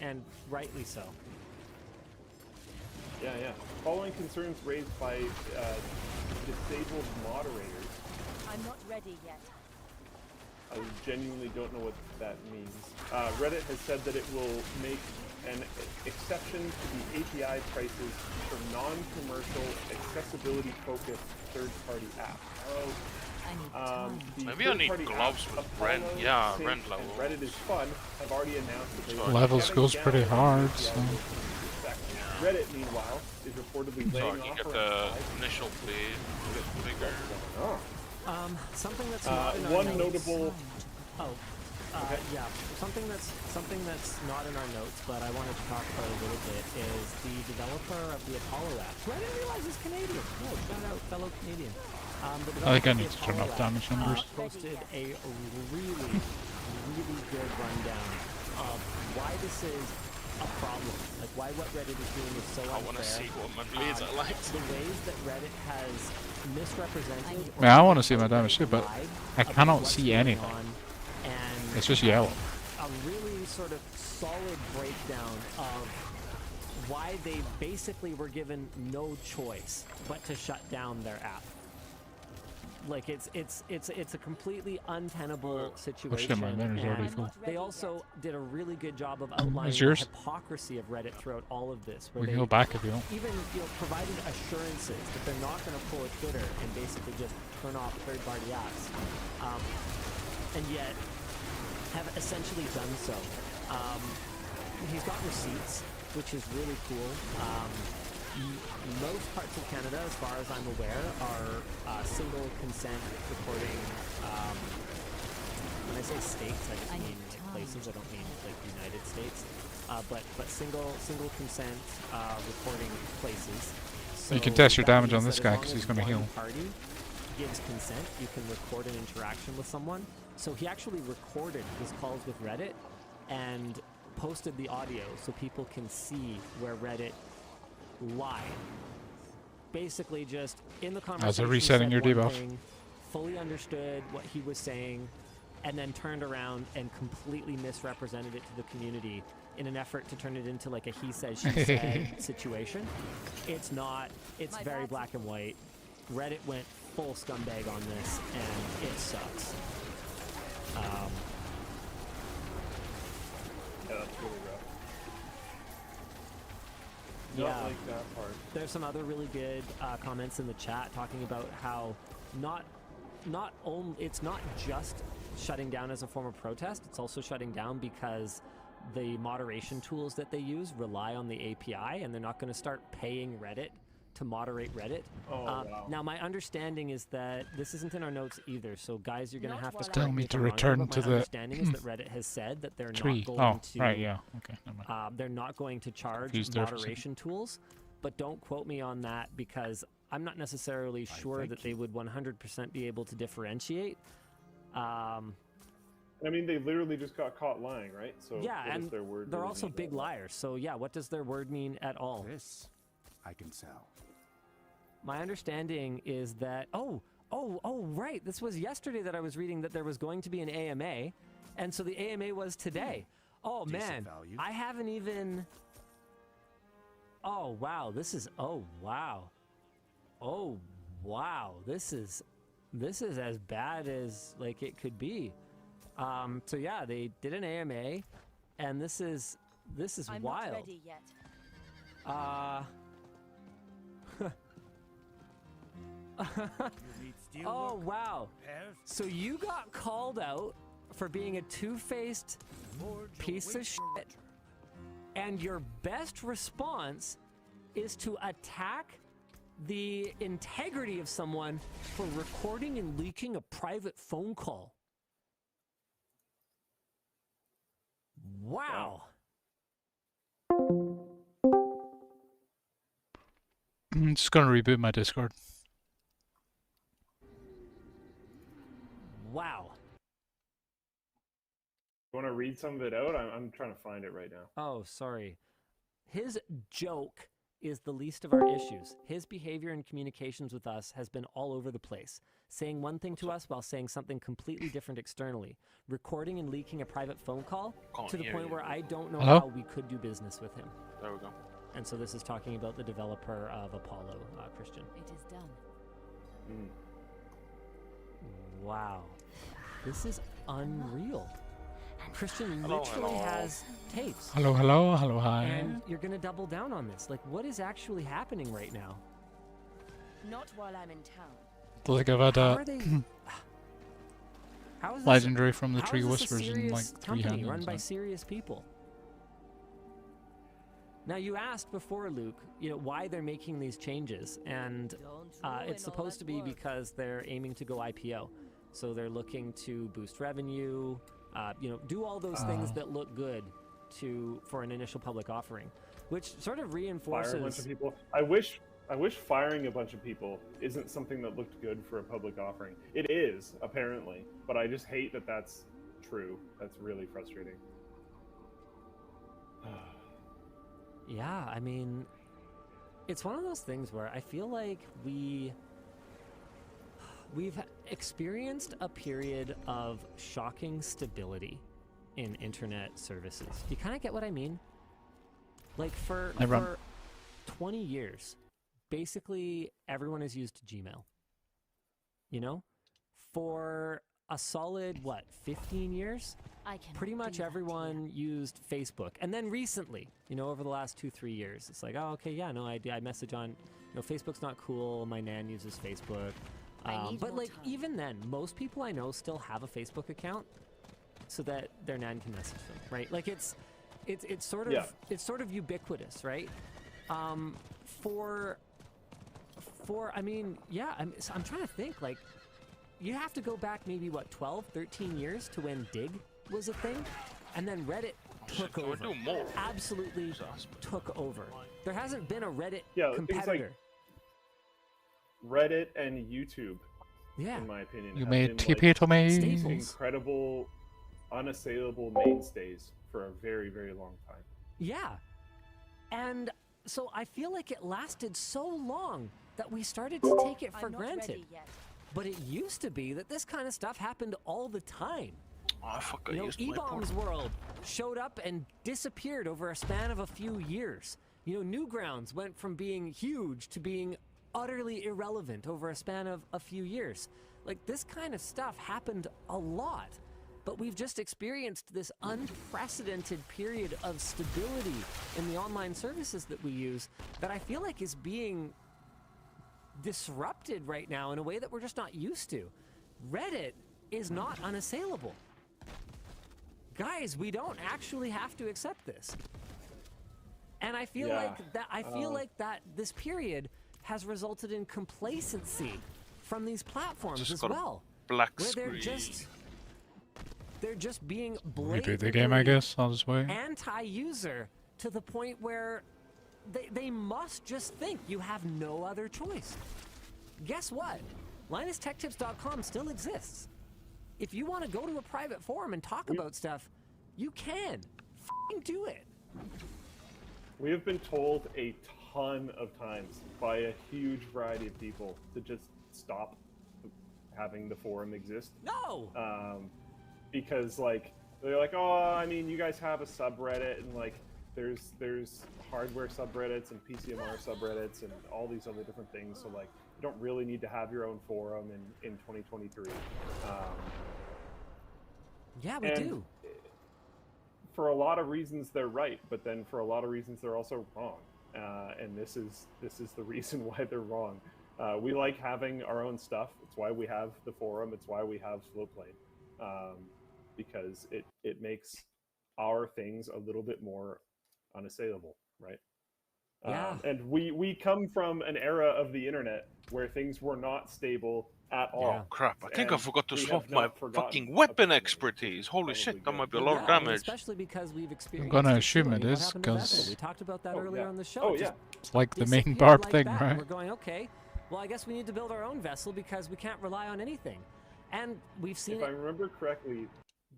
and rightly so. Yeah, yeah. Following concerns raised by disabled moderators. I'm not ready yet. I genuinely don't know what that means. Reddit has said that it will make an exception to the API prices for non-commercial, accessibility-focused third-party apps. I need time. Maybe I need gloves with Rend. Yeah, Rend level. Reddit is fun. Have already announced that they will Levels goes pretty hard. So. Reddit, meanwhile, is reportedly So I laying can off get around the 5 initial bleed a bit bigger. Oh. Something that's not in our one notes. notable. Yeah, something that's not in our notes, but I wanted to talk about a little bit is the developer of the Apollo app, who I didn't realize is Canadian. No, shout out fellow Canadian. I think I need to turn up damage numbers. Posted a really good rundown of why this is a problem. Like why what Reddit is doing is so unfair. I want to see what my bleeds are like. The ways that Reddit has misrepresented. Yeah, I want to see my damage too, but I cannot see anything. And it's just yellow. A really sort of solid breakdown of why they basically were given no choice but to shut down their app. Like it's a completely untenable situation. My banner's already full. They also did a really good job of outlining the hypocrisy of Reddit throughout all of this. We can go back if you want. Even provided assurances that they're not going to pull a Twitter and basically just turn off third-party apps, and yet have essentially done so. He's got receipts, which is really cool. Most parts of Canada, as far as I'm aware, are single consent reporting. When I say states, I just mean like places. I don't mean like United States. But single consent reporting places. So you can test your damage on means this that guy as because long he's as going to one heal. Party gives consent, you can record an interaction with someone. So he actually recorded his calls with Reddit and posted the audio so people can see where Reddit lied. Basically just in the conversation As a resetting your debuff. Fully understood what he was saying and then turned around and completely misrepresented it to the community in an effort to turn it into like a he said she said situation. It's not. It's very black and white. Reddit went full scumbag on this and it sucks. Yeah, that's really rough. Yeah, Not like that part. There's some other really good comments in the chat talking about how it's not just shutting down as a form of protest, it's also shutting down because the moderation tools that they use rely on the API and they're not going to start paying Reddit to moderate Reddit. Wow. Now my understanding is that this isn't in our notes either, so guys, you're going to have to tell me to wrong, return to my the understanding is that Reddit has said that they're tree. not going to Right, yeah. Okay, never mind. they're not going to charge Confused there for a moderation tools, but don't quote me on that because I'm not necessarily sure that they would 100% be able to differentiate. I mean, they literally just got caught lying, right? So yeah, what and does their word they're really also mean? big liars. So yeah, what does their word mean at all? This I can sell. My understanding is that right, this was yesterday that I was reading that there was going to be an AMA, and so the AMA was today. Oh man, value. I haven't even. Oh wow, this is wow, this is as bad as like it could be. So yeah, they did an AMA, and this is I'm wild. not ready yet. Oh wow, so you got called out for being a two-faced piece of shit, and your best response is to attack the integrity of someone for recording and leaking a private phone call. Wow. I'm just going to reboot my Discord. Wow. You want to read some of it out? I'm trying to find it right now. Oh, sorry. His joke is the least of our issues. His behavior and communications with us has been all over the place, saying one thing to us while saying something completely different externally, recording and leaking a private phone call to the point where I don't know how we could do business with him. There we go. And so this is talking about the developer of Apollo, Christian. It is done. Wow. This is unreal. Christian literally has tapes. Hello, hello, hello, hi. And you're going to double down on this. Like, what is actually happening right now? Not while I'm in town. Don't think I've had How a are they... How is this, legendary from the how Tree is this a Whispers in serious like 3 company hands. run by serious people? Now, you asked before, Luke, why they're making these changes, and it's supposed to be because they're aiming to go IPO. So they're looking to boost revenue, do all those things that look good for an initial public offering, which sort of reinforces. Fire a bunch of people. I wish firing a bunch of people isn't something that looked good for a public offering. It is, apparently, but I just hate that that's true. That's really frustrating. Yeah, I mean, it's one of those things where I feel like we've experienced a period of shocking stability in internet services. Do you kind of get what I mean? Like for 20 years, basically everyone has used Gmail. For a solid, 15 years? Pretty much everyone used Facebook. And then recently, over the last 2-3 years, it's like, oh, okay, yeah, no, I message on, Facebook's not cool. My nan uses Facebook. But even then, most people I know still have a Facebook account so that their nan can message them, right? Like it's sort of ubiquitous, right? I'm trying to think, like, you have to go back maybe 12, 13 years to when Dig was a thing, and then Reddit took over. Absolutely took over. There hasn't been a Reddit competitor. Reddit and YouTube, in my opinion, You have made been, TP to me. incredible, unassailable mainstays for a very, very long time. Yeah. And so I feel like it lasted so long that we started to take it for granted. But it used to be that this kind of stuff happened all the time. Oh, fuck, I used my E-Bombs World showed up and disappeared over a span of a few years. Newgrounds went from being huge to being utterly irrelevant over a span of a few years. Like, this kind of stuff happened a lot, but we've just experienced this unprecedented period of stability in the online services that we use that I feel like is being disrupted right now in a way that we're just not used to. Reddit is not unassailable. Guys, we don't actually have to accept this. And I feel like that this period has resulted in complacency from these platforms as well. Black where screen. They're just being Reboot blatantly the game, I guess. I'll just wait. anti-user to the point where they must just think you have no other choice. Guess what? LinusTechTips.com still exists. If you want to go to a private forum and talk about stuff, you can. F***ing do it. We have been told a ton of times by a huge variety of people to just stop having the forum exist. No! Because, they're like, oh, I mean, you guys have a subreddit, and, there's hardware subreddits and PCMR subreddits and all these other different things, so, you don't really need to have your own forum in 2023. Yeah, we do. For a lot of reasons, they're right, but then for a lot of reasons, they're also wrong. And this is the reason why they're wrong. We like having our own stuff. It's why we have the forum. It's why we have Flowplane. Because it makes our things a little bit more unassailable, right? Yeah. And we come from an era of the internet where things were not stable at all. Oh crap, I think I forgot to we swap have my not forgotten fucking weapon about it. expertise. Holy Probably shit, that good. might be a lot of damage. Especially because we've experienced. gonna it assume too. it What is, happened to 'cause- Vessel? We talked about that Oh, earlier yeah. on the show. Oh, It just yeah. It's like the main disappeared barb like thing, that. right? We're going, okay, well, I guess we need to build our own vessel because we can't rely on anything. And we've seen If it. I remember correctly,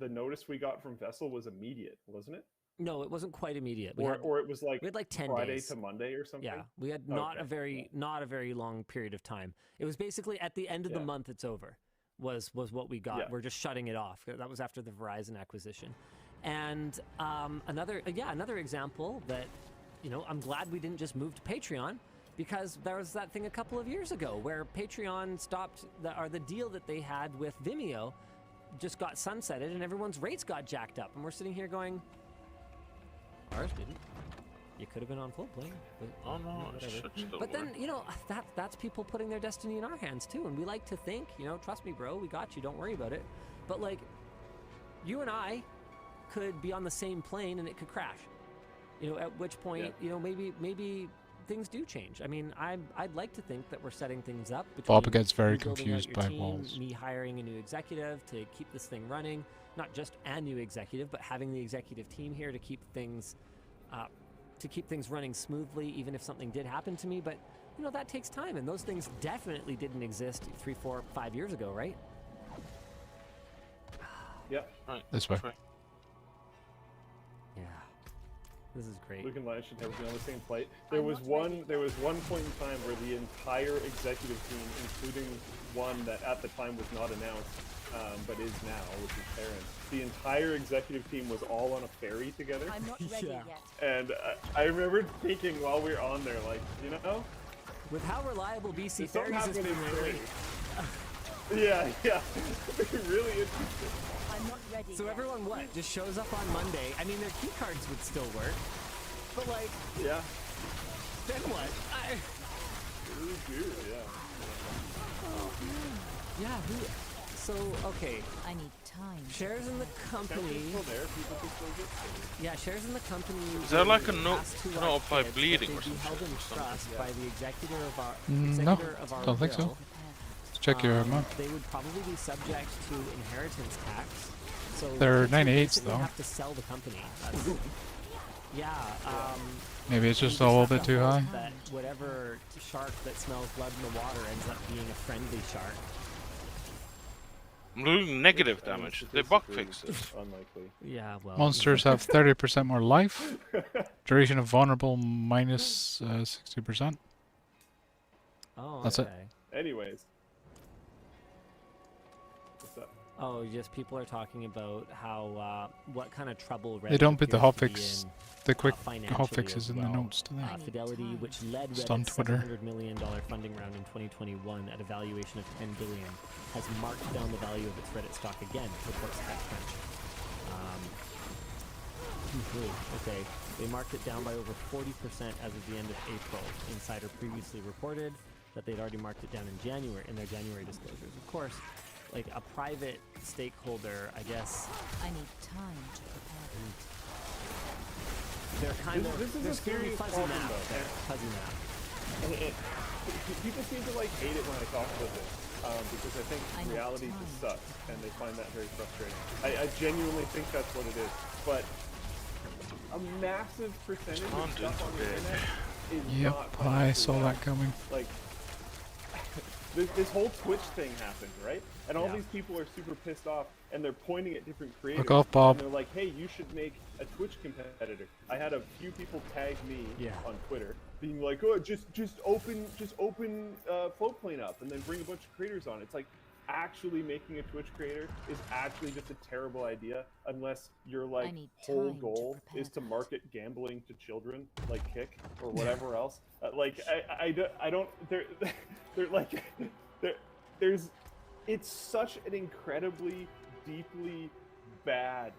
the notice we got from Vessel was immediate, wasn't it? No, it wasn't quite immediate. Or it was like, we had like 10 Friday days. to Monday or something? Yeah, we had not Okay, a very long period of time. It was basically at the end of the Yeah. month. It's over. Was what we got. Yeah. We're just shutting it off. That was after the Verizon acquisition. And another example that, I'm glad we didn't just move to Patreon, because there was that thing a couple of years ago where Patreon stopped the deal that they had with Vimeo just got sunsetted and everyone's rates got jacked up, and we're sitting here going, ours didn't. You could have been on full play. Oh no, it whatever. should still But then, work. that's people putting their destiny in our hands too. And we like to think, trust me, bro, we got you. Don't worry about it. But like, you and I could be on the same plane and it could crash. At which point, maybe things do change. I mean, I'd like to think that we're setting things up. Bob between gets very you building out confused your by team, walls. me hiring a new executive to keep this thing running. Not just a new executive, but having the executive team here to keep things running smoothly, even if something did happen to me. But that takes time, and those things definitely didn't exist 3, 4, 5 years ago, right? Yep. Right. This way. Right. Yeah. This is great. Luke and Lance should never be on the same flight. There was one point in time where the entire executive team, including one that at the time was not announced, but is now, which is Terrence, the entire executive team was all on a ferry together. I'm not ready Yeah. yet. And I remember thinking while we were on there, like, With how reliable BC there's something Ferries has happening been in lately. ferries. Yeah. Really interesting. I'm not ready So yet. everyone just shows up on Monday. I mean, their key cards would still work, but like, Yeah. then what? Really do, yeah. Yeah. So okay, I need time. shares in the company. Temperature's still there, people can still get paid. Yeah, shares in the company. Is there like a were note- asked to note our by kids that bleeding they or be some held shit in or something? trust by the executor of our No, will. don't think so. Let's check your map. They would probably be subject to inheritance tax. So They're kids would 98s basically though. have to sell the company. Yeah. Maybe it's we just a little have bit to too hope high. That whatever shark that smells blood in the water ends up being a friendly shark. I'm doing negative I mean, damage. They bug statistically, fixed it. Unlikely. Yeah, well. Monsters have 30% more life. Duration of vulnerable minus 60%. Oh, That's it. okay. Anyways. What's up? Oh, just people are talking about how what kind of trouble They don't put the appears to be hotfix, in, the quick financially hotfixes as in the well. notes to that. Fidelity, which led Just on Reddit's Twitter. $700 million funding round in 2021 at a valuation of $10 billion, has marked down the value of its Reddit stock again, reports TechCrunch. Okay, they marked it down by over 40% as of the end of April. Insider previously reported that they'd already marked it down in their January disclosures. Of course, like a private stakeholder, I guess I need time to prepare. they're kind of This is they're a scary serious fuzzy problem, map. though. There, fuzzy map. And people seem to hate it when I talk about this, because I think I know reality time. just sucks, and they find that very frustrating. I genuinely think that's what it is, but a massive percentage of Content stuff on the big. internet is Yep, not I financially saw viable. that coming. Like, this whole Twitch thing happened, right? And all Yeah. these people are super pissed off, and they're pointing at different creators. off, Bob. And they're like, hey, you should make a Twitch competitor. I had a few people tag me Yeah. on Twitter, being like, oh, just open Floatplane up, and then bring a bunch of creators on. It's like, actually making a Twitch creator is actually just a terrible idea, unless your I need whole time to goal prepare is to that. market gambling to children, like Kick or whatever else. I don't. They're like, there's. It's such an incredibly, deeply bad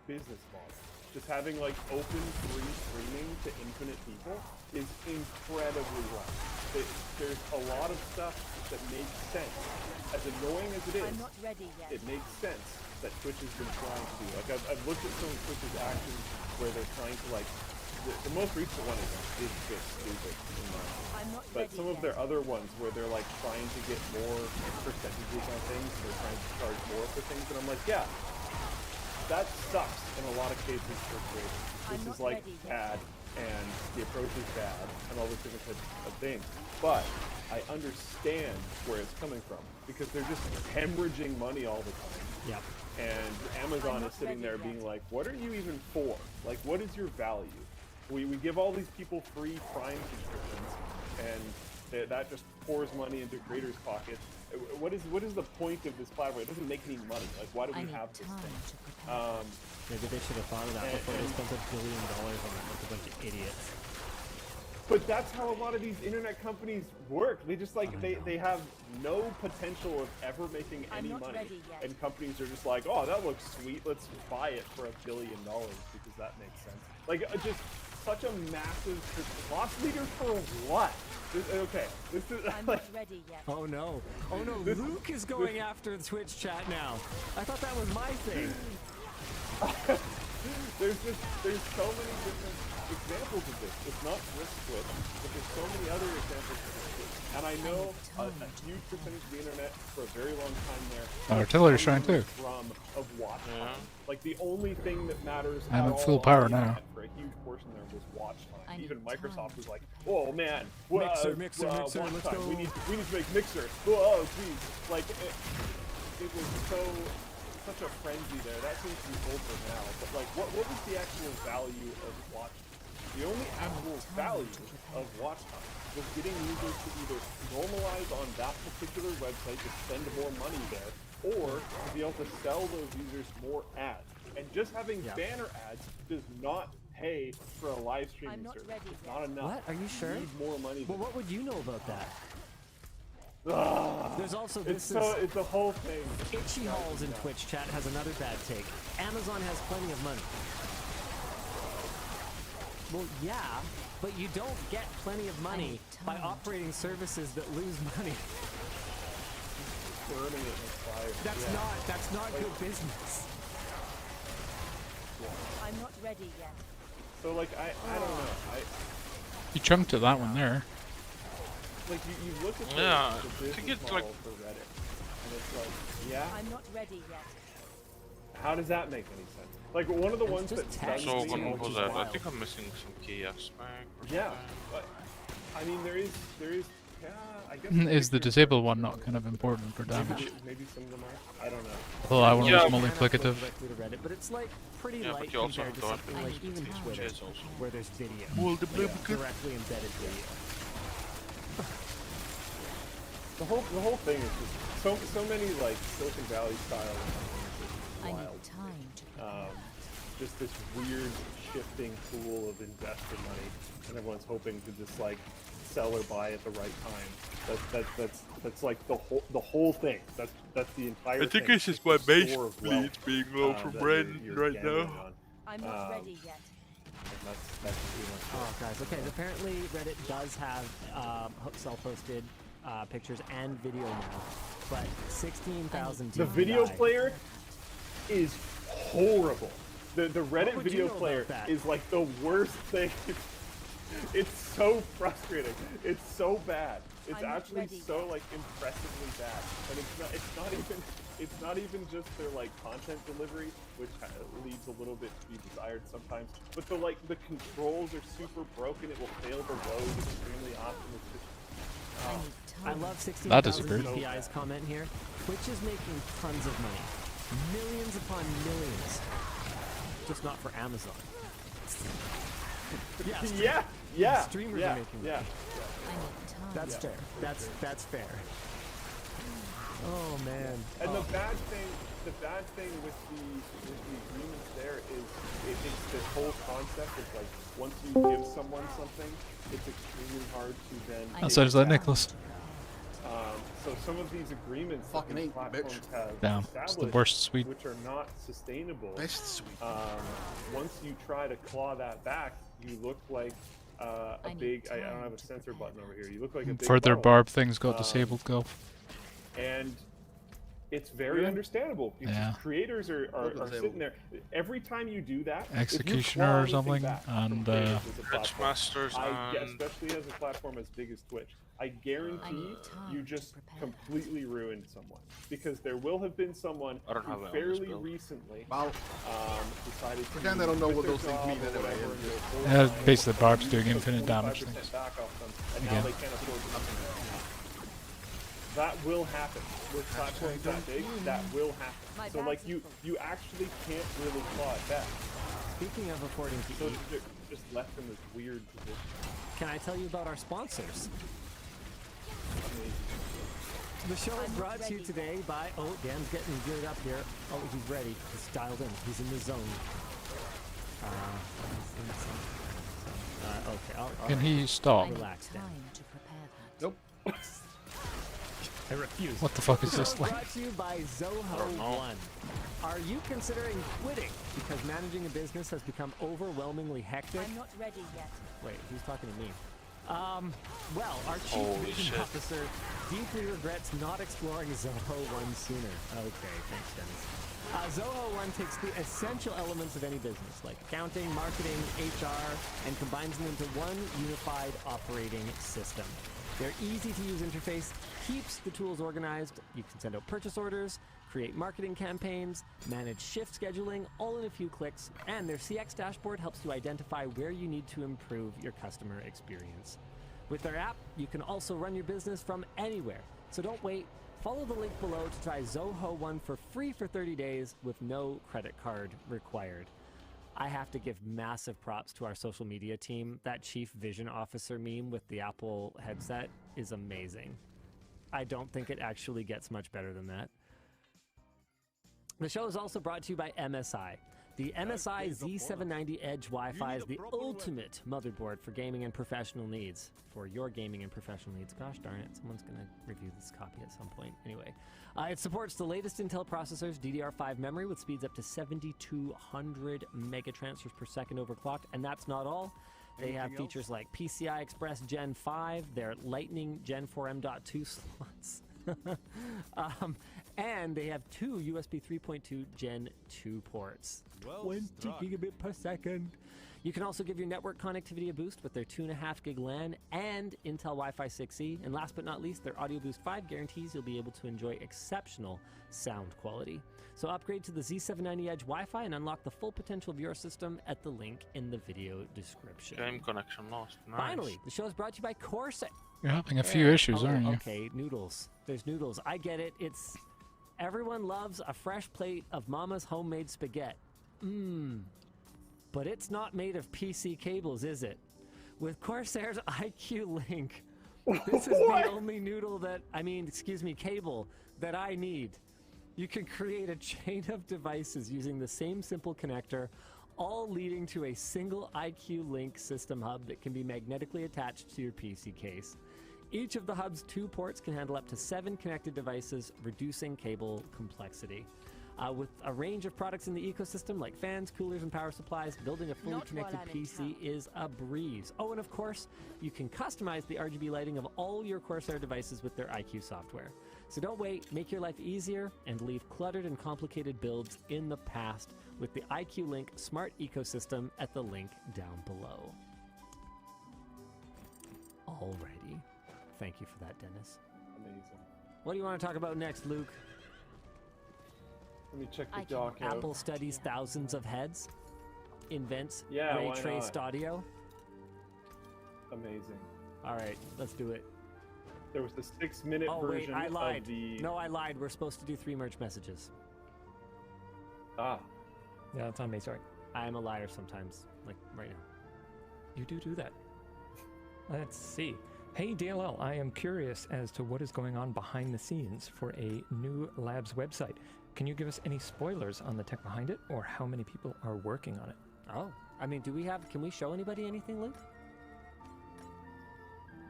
business model. Just having open free streaming to infinite people is incredibly wrong. There's a lot of stuff that makes sense. As annoying as it is, I'm not ready yet. it makes sense that Twitch has been trying to do. I've looked at some of Twitch's actions where they're trying to the most recent one is just stupid in my opinion. I'm not But ready some of yet. their other ones where they're trying to get more percentages on things, they're trying to charge more for things, and I'm like, yeah, that sucks in a lot of cases for creators. I'm This is not ready yet. bad, and the approach is bad, and all this different types of things. But I understand where it's coming from because they're just hemorrhaging money all the time. Yep. And Amazon is sitting there being like, what are you even for? Like, what is your value? We give all these people free Prime subscriptions, and that just pours money into creators' pockets. What is the point of this platform? It doesn't make any money. Like, why do I we need have this time thing? to prepare. Maybe they should have thought of that before they spent $1 billion on it like a bunch of idiots. But that's how a lot of these internet companies work. They just like they have no potential of ever making I'm any not money, ready yet. and companies are just like, oh, that looks sweet. Let's buy it for $1 billion because that makes sense. Like just such a massive loss leader for what? This is I'm like, not ready yet. Oh no. Oh no, Luke is going after the Twitch chat now. I thought that was my thing. there's so many different examples of this. It's not just Twitch, but there's so many other examples of this. And I know a huge percentage of the internet for a very long time there. Artillery shrine too. Drum of watch time. Like the only thing that matters I'm at at full all power on the now. internet for a huge portion there was watch time. I Even need Microsoft time was to like, "Oh man, Mixer, watch let's time. go." We need to make Mixer. Oh geez, like it was such a frenzy there. That seems to be over now. But like, what was the actual value of watch time? The only actual value of watch time was getting users to either normalize on that particular website to spend more money there, or to be able to sell those users more ads. And just having banner ads does not pay for a live streaming I'm not service. ready It's yet. not enough. What? Are you sure? You need more money. Well, what would you know about that? There's also It's this it's a whole thing. Itchy Halls in Twitch chat has another bad take. Amazon has plenty of money. Well, yeah, but you don't get plenty of money by operating services that lose money. Burning it in the fire. That's not good business. I'm not ready yet. So like I don't know. You chunked at that one there. Like you look at Yeah, the I think business it's model like- for Reddit, and it's like, yeah, I'm not ready yet. how does that make any sense? Like one of the ones just that tax stuns So me Something what which was is that? I wild. think I'm missing some key aspect. or Yeah, something. but I mean there is yeah, I guess Is the pictures disabled are- one not kind of important for damage? Maybe some of them are. I don't know. Well, that one Yeah. was multiplicative. Directly to Reddit, but it's like pretty Yeah, light but you also compared to have something to like even Twitter, also. where there's video, Yeah. directly embedded video. The whole thing is just so many like Silicon Valley style companies. I Wild. need time to prepare. Just this weird shifting pool of investor money, and everyone's hoping to just like sell or buy at the right time. That's like the whole thing. That's the entire. I think thing. it's just It's my the base store of fleet wealth, being low from that Ren you're right gambling now. on. I'm not ready yet. And that's pretty much it. Oh, guys. Okay, apparently Reddit does have self-posted pictures and video now, but 16,000 The DPI. video player is horrible. The Reddit would you video know about player that? is like the worst thing. It's so frustrating. It's so bad. It's I'm not actually ready so yet. like impressively bad. And it's not even just their like content delivery, which kind of leaves a little bit to be desired sometimes. But the controls are super broken. It will fail to load extremely often. It's just I need I time. love That 16,000 is weird. DPI's comment here. Twitch is making tons of money. Millions upon millions. Just not for Amazon. Yeah, yeah. Streamers yeah, are making yeah. I need time. that's fair. That's fair. Oh man. And the bad thing with the agreements there is it's this whole concept of like once you give someone something, it's extremely hard to then. I That need sounds like time Nicholas. to prepare. So some of these agreements that Fucking these ain't, platforms bitch. have Damn, it's the established, worst Swede. which are not sustainable. Best sweet. Once you try to claw that back, you look like a I need big. I don't time have a to sensor prepare. button over here. You look like a big Further bottleneck. barb things got disabled, go. And it's very understandable because Yeah. creators are sitting there. Every time you do that, if you Executioner claw or anything something, back from and, creators as a Twitch platform, Masters and especially as a platform as big as Twitch, I guarantee I need time you to just prepare. completely ruined someone because there will have been someone I don't who have it on this fairly build. recently Well, decided to Pretend I don't know quit what their those things job mean or anyway, whatever, and and just- go Yeah, full-time, basically Barb's use doing the infinite damage 25% things. back off them, and now Again. they can't afford to That will happen. With platforms that big, that will happen. My So like bags are you, full. you actually can't really claw it back. Speaking of affording to So eat, they're just left in this weird position. can I tell you about our sponsors? Amazing. The show is I'm brought to you ready. today by. Oh, Dan's getting geared up here. Oh, he's ready. He's dialed in. He's in the zone. Okay. All Can right. he I stop? need Relax, Dan. time to prepare that. Nope. I refuse. What the fuck is The this show's like? brought to you by Zoho don't know. One. Are you considering quitting because managing a business has become overwhelmingly hectic? I'm not ready yet. Wait, who's talking to me? Well, our chief Holy vision shit. officer deeply regrets not exploring Zoho One sooner. Okay, thanks, Dennis. Zoho One takes the essential elements of any business, like accounting, marketing, HR, and combines them into one unified operating system. Their easy-to-use interface keeps the tools organized. You can send out purchase orders, create marketing campaigns, manage shift scheduling, all in a few clicks, and their CX dashboard helps you identify where you need to improve your customer experience. With their app, you can also run your business from anywhere. So don't wait. Follow the link below to try Zoho One for free for 30 days with no credit card required. I have to give massive props to our social media team. That Chief Vision Officer meme with the Apple headset is amazing. I don't think it actually gets much better than that. The show is also brought to you by MSI. The MSI Z790 Edge Wi-Fi is the ultimate motherboard for gaming and professional needs. For your gaming and professional needs. Gosh darn it, someone's going to review this copy at some point. Anyway, it supports the latest Intel processors, DDR5 memory with speeds up to 7,200 megatransfers per second overclocked. And that's not all. They have features like PCI Express Gen 5, their Lightning Gen 4 M.2 slots. And they have two USB 3.2 Gen 2 ports. 20 gigabit per second. You can also give your network connectivity a boost with their 2.5 gig LAN and Intel Wi-Fi 6E. And last but not least, their Audio Boost 5 guarantees you'll be able to enjoy exceptional sound quality. So upgrade to the Z790 Edge Wi-Fi and unlock the full potential of your system at the link in the video description. Game connection lost. Nice. Finally, the show is brought to you by Corsair. You're having a few issues, Oh, aren't you? Okay, noodles. There's noodles. I get it. It's everyone loves a fresh plate of Mama's homemade spaghetti. But it's not made of PC cables, is it? With Corsair's IQ Link, this is the only noodle that cable that I need. You can create a chain of devices using the same simple connector, all leading to a single IQ Link system hub that can be magnetically attached to your PC case. Each of the hub's 2 ports can handle up to 7 connected devices, reducing cable complexity. With a range of products in the ecosystem like fans, coolers, and power supplies, building a fully Not while connected I'm in PC town. is a breeze. Oh, and of course, you can customize the RGB lighting of all your Corsair devices with their IQ software. So don't wait, make your life easier and leave cluttered and complicated builds in the past with the IQ Link smart ecosystem at the link down below. Alrighty. Thank you for that, Dennis. Amazing. What do you want to talk about next, Luke? Let me check I the can- doc out. Apple studies thousands of heads, invents Yeah, ray why traced not? audio. Amazing. All right, let's do it. There was the 6-minute Oh wait, version I lied. of the. No, I lied. We're supposed to do 3 merch messages. Ah, Yeah, that's on me. Sorry. I am a liar sometimes, like right now. You do that. Let's see. Hey DLL, I am curious as to what is going on behind the scenes for a new labs website. Can you give us any spoilers on the tech behind it or how many people are working on it? Oh, I mean, can we show anybody anything, Luke?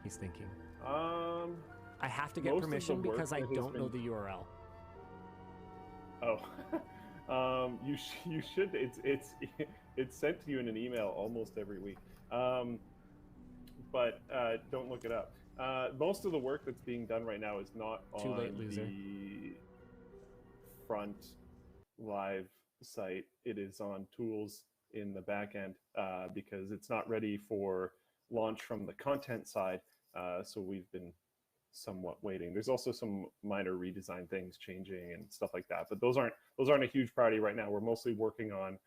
He's thinking. I have to get Most of the permission work because I that has don't know been- the URL. Oh, you should. It's sent to you in an email almost every week. But don't look it up. Most of the work that's being done right now is not Too on late, loser. the front live site. It is on tools in the back end because it's not ready for launch from the content side. So we've been somewhat waiting. There's also some minor redesign things changing and stuff like that, but those aren't a huge priority right now. We're mostly working on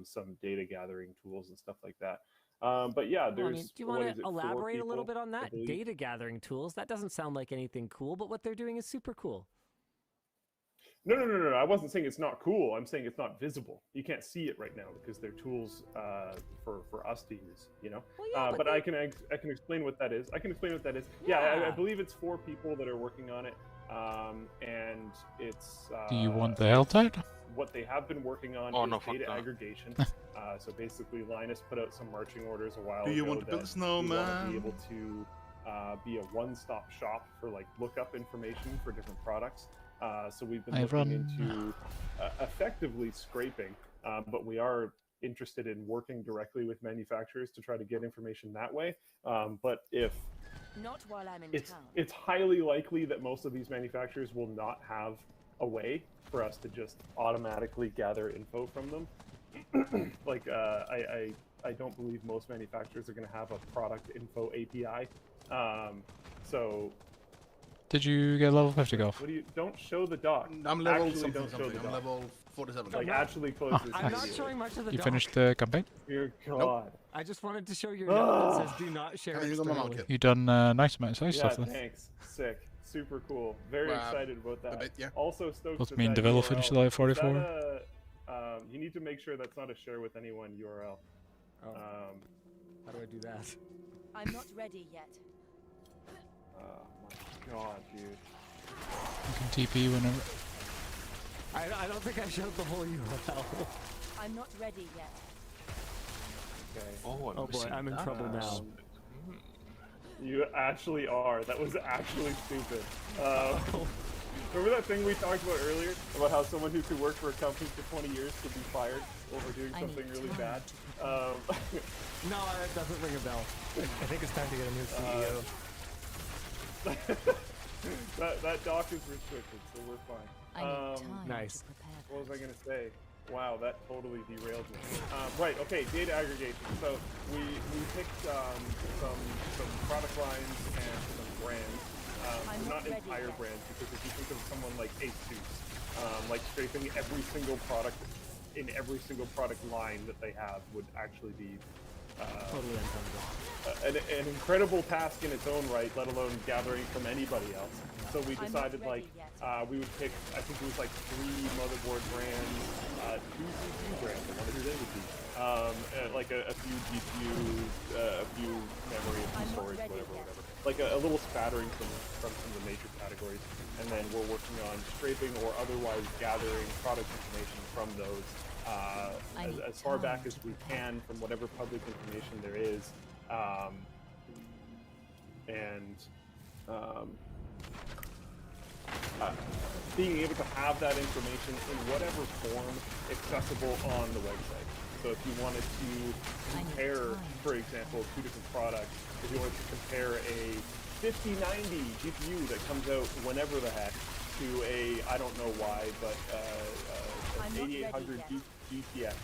some data gathering tools and stuff like that. But yeah, Well, there's. I mean, do you what want is to it, 4 elaborate a little people, bit on I that? believe? Data gathering tools. That doesn't sound like anything cool, but what they're doing is super cool. No. I wasn't saying it's not cool. I'm saying it's not visible. You can't see it right now because they're tools for us to use. You know. Well, yeah, but they- I can explain what that is. I Yeah. believe it's 4 people that are working on it. And it's. Do you want the hell tide? What they have been working on Oh, is no, fuck data that. aggregation. So basically, Linus put out some marching orders a while Do ago you want to build a that we want to snowman? be able to be a one-stop shop for like lookup information for different products. So we've been I looking run. into effectively scraping, but we are interested in working directly with manufacturers to try to get information that way. But if Not while I'm in it's town. it's highly likely that most of these manufacturers will not have a way for us to just automatically gather info from them. Like I don't believe most manufacturers are going to have a product info API. So Did you get level 50 golf? what do you? Don't show the doc. I'm level Actually, something don't show something. the I'm doc. level 47. Like No. actually close this I'm not video. showing much of the You doc. finished the campaign? Dear God. I just wanted to show your note that Ugh. says "Do not share." Can I use my externally." market? You done nice amount of size Yeah, stuff then. thanks. Sick. Super cool. Very Wow. excited about that. bit, yeah. Also stoked What's that mean that develop URL, finished at is 44? that you need to make sure that's not a share with anyone URL. Oh, how do I do that? I'm not ready yet. Oh my God, dude. You can TP whenever. I don't think I showed the whole URL. I'm not ready yet. Okay. Oh, Oh boy, I'm in trouble now. You actually are. That was actually stupid. Remember that thing we talked about earlier about how someone who could work for a company for 20 years could be fired over doing I something need really time bad? to prepare. No, that doesn't ring a bell. I think it's time to get a new CEO. that doc is restricted, so we're fine. I need time nice. to prepare. What was I gonna say? Wow, that totally derailed me. Right, okay, data aggregation. So we picked some product lines and some brands. I'm Not not ready entire yet. brands, because if you think of someone like ASUS, like scraping every single product in every single product line that they have would actually be Totally untenable. an incredible task in its own right, let alone gathering from anybody else. So we I'm not decided ready like yet. we would pick, I think it was like 3 motherboard brands, 2 CPU brands, I wonder who they would be. Like a few GPUs, a few memory, a few I'm not storage, ready whatever. yet. Like a little spattering from some of the major categories. And then we're working on scraping or otherwise gathering product information from those as far back as we can from whatever public information there is. Being able to have that information in whatever form accessible on the website. So if you wanted to compare, for example, 2 different products, if you wanted to compare a 5090 GPU that comes out whenever the heck to a, I don't know why, but I'm an not ready 8800 yet. GTX,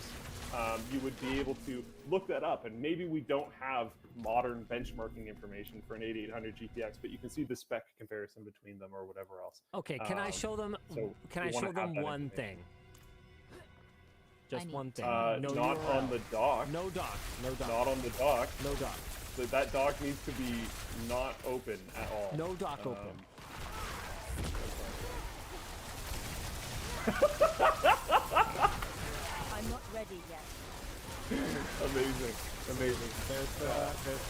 you would be able to look that up. And maybe we don't have modern benchmarking information for an 8800 GTX, but you can see the spec comparison between them or whatever else. Okay, can I show them? so Can we I wanna show have them that one information. thing? Just need one thing. time. No Not URL. on the dock. No doc. No doc. Not on the dock. No doc. That dock needs to be not open at all. No doc open. I'm not ready yet. Amazing. There's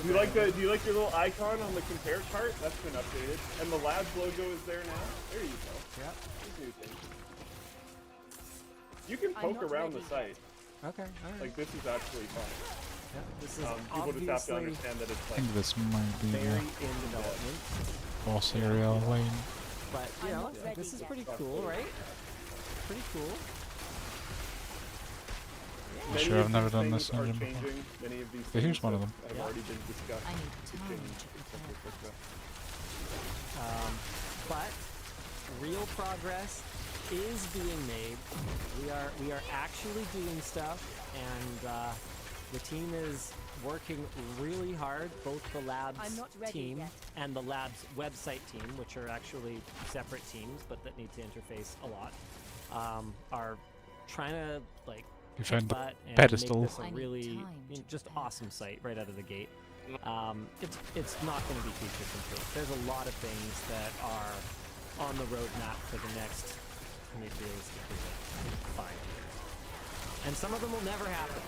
Do you like your little icon on the compare chart? That's been updated. And the labs logo is there now. There you go. Yeah. These new things. You can I'm poke not around the ready site. Okay. All right. Like this is actually fun. Yeah, this is People just have to obviously understand that it's I like think this might be very the in development, boss area lane. but you I'm know, not ready this is yet. pretty cool, right? Pretty cool. many Sure, of I've never these done things this are engine before. changing. Many of these Yeah, here's things one of have- them. have Yeah. already been discussed. I need to time change to and prepare. stuff like that. But real progress is being made. We are actually doing stuff, and the team is working really hard. Both the labs I'm not ready team yet. and the labs website team, which are actually separate teams but that need to interface a lot, are trying to like You found the but and pedestal. make this I a need really time to just prepare. awesome site right out of the gate. It's not going to be feature complete. There's a lot of things that are on the roadmap for the next, maybe realistically, 5 years, and some of them will never happen.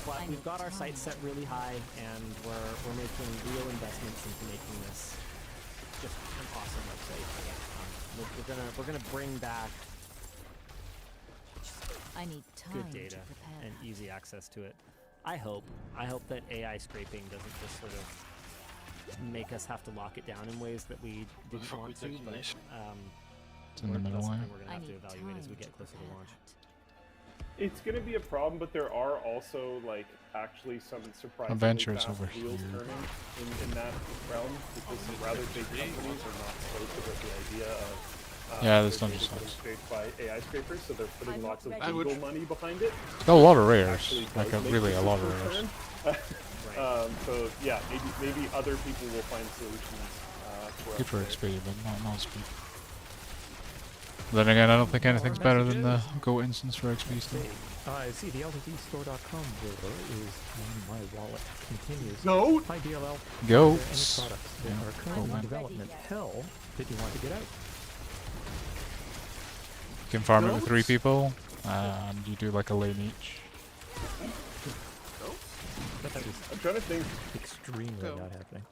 But I we've need got our time sights set to really high, and we're making real investments into making this just an awesome website. We're gonna bring back I need time good data to prepare. and easy access to it. I hope that AI scraping doesn't just sort of make us have to lock it down in ways that we didn't fuck want with to, that but nice. It's in the middle that's way. something we're gonna I have to need evaluate as we time get closer to prepare launch. that. It's going to be a problem, but there are also like actually some surprisingly Adventures fast over wheels here. turning in that realm because some rather big companies are not stoked about the idea of Yeah, their this dungeon data getting sucks. scraped by AI scrapers, so they're putting I'm lots of ready. legal money behind it. It's got a lot of rares. Actually Like does make really the a lot of system rares. turn. So yeah, maybe other people will find solutions for Good us for there. XP, but not speed. Then again, I don't think anything's better than the Go instance for XP still. I see the LTDstore.com builder is on my wallet. Continues. No. Hi DLL. Go. Are there any products that Yeah. are currently I'm in not development ready yet. hell that you want to get out? You can farm it with 3 people, and you do like a lane each. That is I'm trying to think. extremely not happening.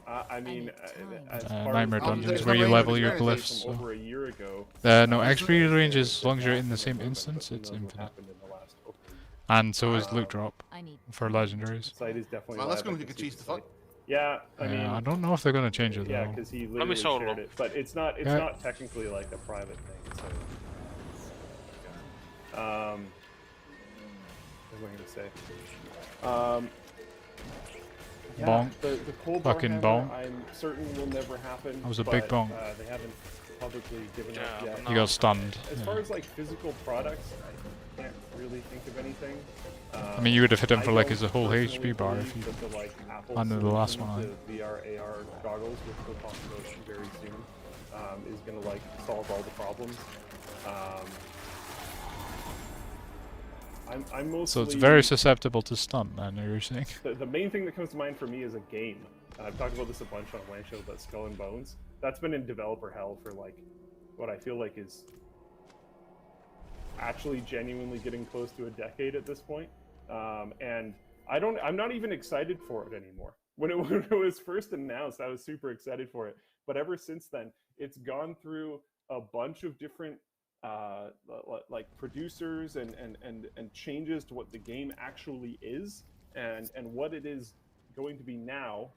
I mean, need as time. far Nightmare as Dungeons, the where you experience level your from glyphs, over a year ago. No, XP range is as long as you're in the same instance, it's infinite. And so is loot drop I need for time. legendaries. Site is definitely. Well, that's live, I gonna can get see cheesed the the fuck. site. Yeah, I mean, I don't know if they're gonna change it yeah, though. because he me literally solo. shared it, but it's not. It's Yeah. not technically like a private thing. So, what was I gonna say? Yeah, Bonk. the cold Fucking bar hammer, bonk. I'm certain will never happen. That was a big but, bonk. They haven't publicly given up Yeah, yet. no. You got stunned. As Yeah. far as like physical products, I can't really think of anything. I mean, you would have hit him I for like don't his whole personally HP bar if believe you. that the, like, Apple under the last solution one, to VR AR goggles, which we'll talk about very soon, is gonna like solve all the problems. I'm mostly. So it's very susceptible to stun. I know you're saying. The main thing that comes to mind for me is a game. I've talked about this a bunch on Land Show, but Skull and Bones. That's been in developer hell for like what I feel like is actually genuinely getting close to a decade at this point. And I'm not even excited for it anymore. When it was first announced, I was super excited for it. But ever since then, it's gone through a bunch of different like producers and changes to what the game actually is and what it is going to be now,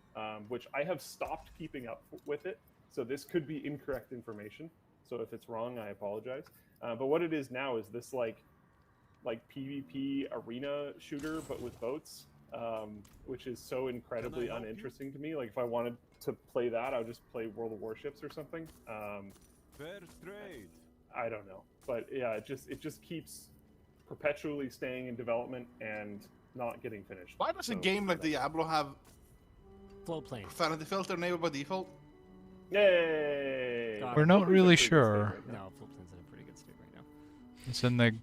which I have stopped keeping up with it. So this could be incorrect information. So if it's wrong, I apologize. But what it is now is this like PvP arena shooter, but with boats, which is so incredibly uninteresting to me. Like if I wanted to play that, I would just play World of Warships or something. Fair trade. I don't know, but yeah, it just keeps perpetually staying in development and not getting finished. Why does a So, game like Diablo have Float plane. profanity filter enabled by default? Yay! God. We're not Float plane's really in a pretty good state sure. right now. No, float plane's in a pretty good state right now. It's in the.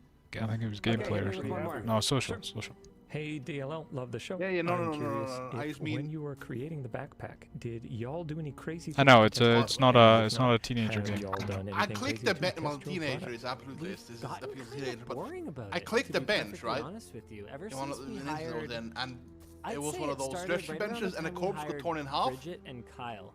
I think it was gameplay or here's one more. something. No, social. Social. Hey DLL, love the show. Yeah, no, I'm no, no, no, curious no, no, I if just mean- when you were creating the backpack, did y'all do any crazy? I know things to test it's it? not And a if it's not a teenager have game. y'all done I anything clicked crazy the to bench. Well, test your teenager product? is absolutely this is Gotten appeals to kind teenagers, of but boring about I it, clicked to the be bench, perfectly right? honest with you, ever in one since of we the incidents hired, then, and I'd it was say one of those started stretchy right around benches, the and a time we corpse got hired torn in half. Bridget and Kyle,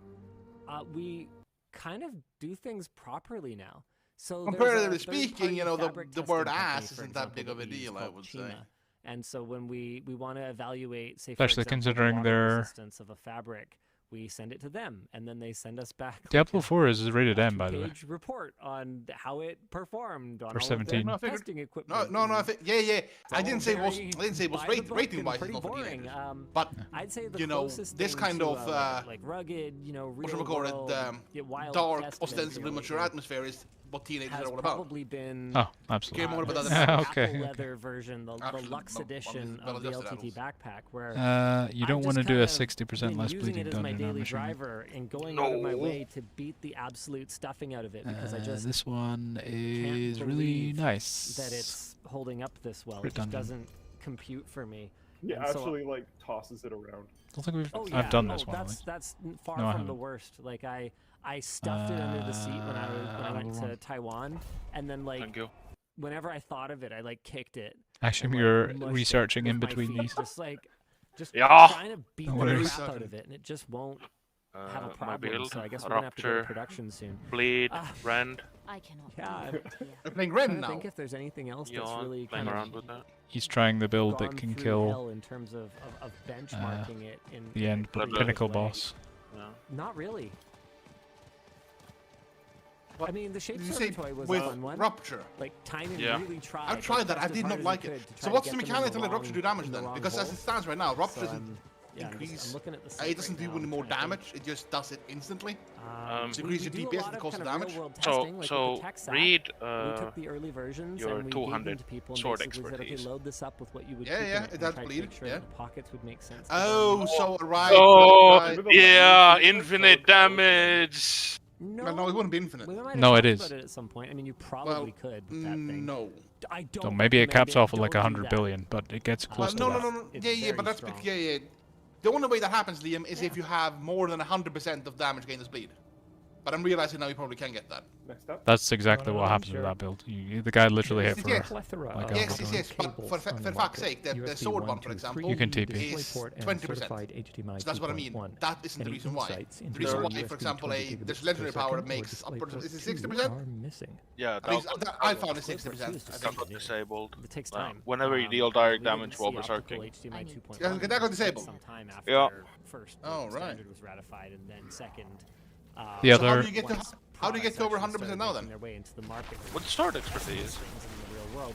we kind of do things properly now. So Comparatively there's a speaking, third-party you know, fabric the testing word company, ass for isn't that example, big of a we use deal, I called would say. Chima. And so when we want to evaluate, say, for Especially example, the considering water their- resistance of a fabric, we send it to them, and then they send us back like Diablo a 4 is rated M, by the way. two-page report on how it performed on For all 17. of No, I the figured- testing No, equipment. no, no. I and think yeah. I all didn't say it was. very I didn't say it was by the book rating and wise. pretty It's not for boring. teenagers. But I'd say the you know, closest this thing kind to of, like rugged, real whatchamacallit, world, wild dark, testament, ostensibly you know, mature the atmosphere is what teenagers has are all about. probably been Oh, absolutely. Care more about the that than apple okay. leather version, the Actually, Lux well, edition well of the adjusted LTT apples. backpack, where You I've don't want to just do a kind of 60% been less using bleeding it as my dungeon, I'm daily assuming. driver and going out of my No. way to beat the absolute stuffing out of it because I just This one can't is really believe nice. that it's holding up this well. It just Redundant. doesn't compute for me. Yeah, And so- actually, like tosses it around. I don't think we've. Oh yeah, I've done this oh, one. I That's think. that's far No, I from the haven't. worst. Like I stuffed it under the seat when I went another to one. Taiwan, and then like Thank you. whenever I thought of it, I like kicked it. Actually, and, like, you're mushed it researching with in my between feet, these. just Yeah. trying to beat No the worries. crap out of it, and it just won't have a My problem. build, So I guess we're gonna have to go to Rupture, production soon. Bleed, Ah. Rend. I cannot Yeah, believe it here. We're playing I Ren now. think if there's anything else that's Yawn, really playing kind around of with that. He's trying the build that gone can through kill hell in terms of benchmarking it in the in a end pretty pinnacle good way. boss. Yeah. Not really. What? I mean, the Did you Shape say toy was with a fun one. Rupture? Like Timon Yeah. really tried. I've tried that. I just as did hard not as like he it. could to So try what's to the get them in mechanic to let Rupture wrong- do damage in the then? wrong Because as hole. it stands right now, Rupture So, doesn't yeah, I'm increase. looking at the It site doesn't right do now, any I'm more trying to think. damage. It just does it instantly. Um, So increase your do a DPS lot and of cost kind of of damage. real-world So testing, like with the so tech side. read We took the early versions your and we gave them 200 to people and sword basically said, expertise. okay, load this up with what you would Yeah, keep yeah, in it and does try to bleed, make sure yeah. that the pockets would make sense. to Oh, them. so right. Oh, right. Maybe yeah, the- infinite damage. No, it wouldn't be infinite. We might have No, it talked is. about it at some point. I mean, you probably could with that thing. No. I don't. So maybe it recommend caps off at like Don't do 100 that. billion, but it gets Well, close Well, to no, that. no, no, no. It's Yeah, yeah, very but that's strong. because, yeah, yeah. The only way that happens, Liam, is if you have more than 100% of damage gained as bleed. But I'm realizing now you probably can get that. Next up. That's exactly No, what no, happens sure. with that build. The guy literally hit Yes, for. yes. Plethora Like of Yes, yes, yes, but cables for on fuck's the market. sake, the USB sword 1, one, for 2, example, 3, You can TP. is DisplayPort and 20%. certified HDMI So that's what I mean. 2.1. That isn't the Any reason why. insights The into reason the why, for USB example, 20 there's gigabits legendary per power second or makes upwards, DisplayPort is it 2 60%? are missing. Yeah, At least I found it 60%. That got disabled. It takes Wow. time. Whenever you deal direct we didn't damage while see optical berserking. HDMI I need 2.1 Yeah, that got for disabled. Some time after Yeah. first Oh, the right. standard was ratified, and then second. The So how other- do you get to once how do you get to over products 100% actually now started then? making Their way into the market. What sword expertise? Things in the real world.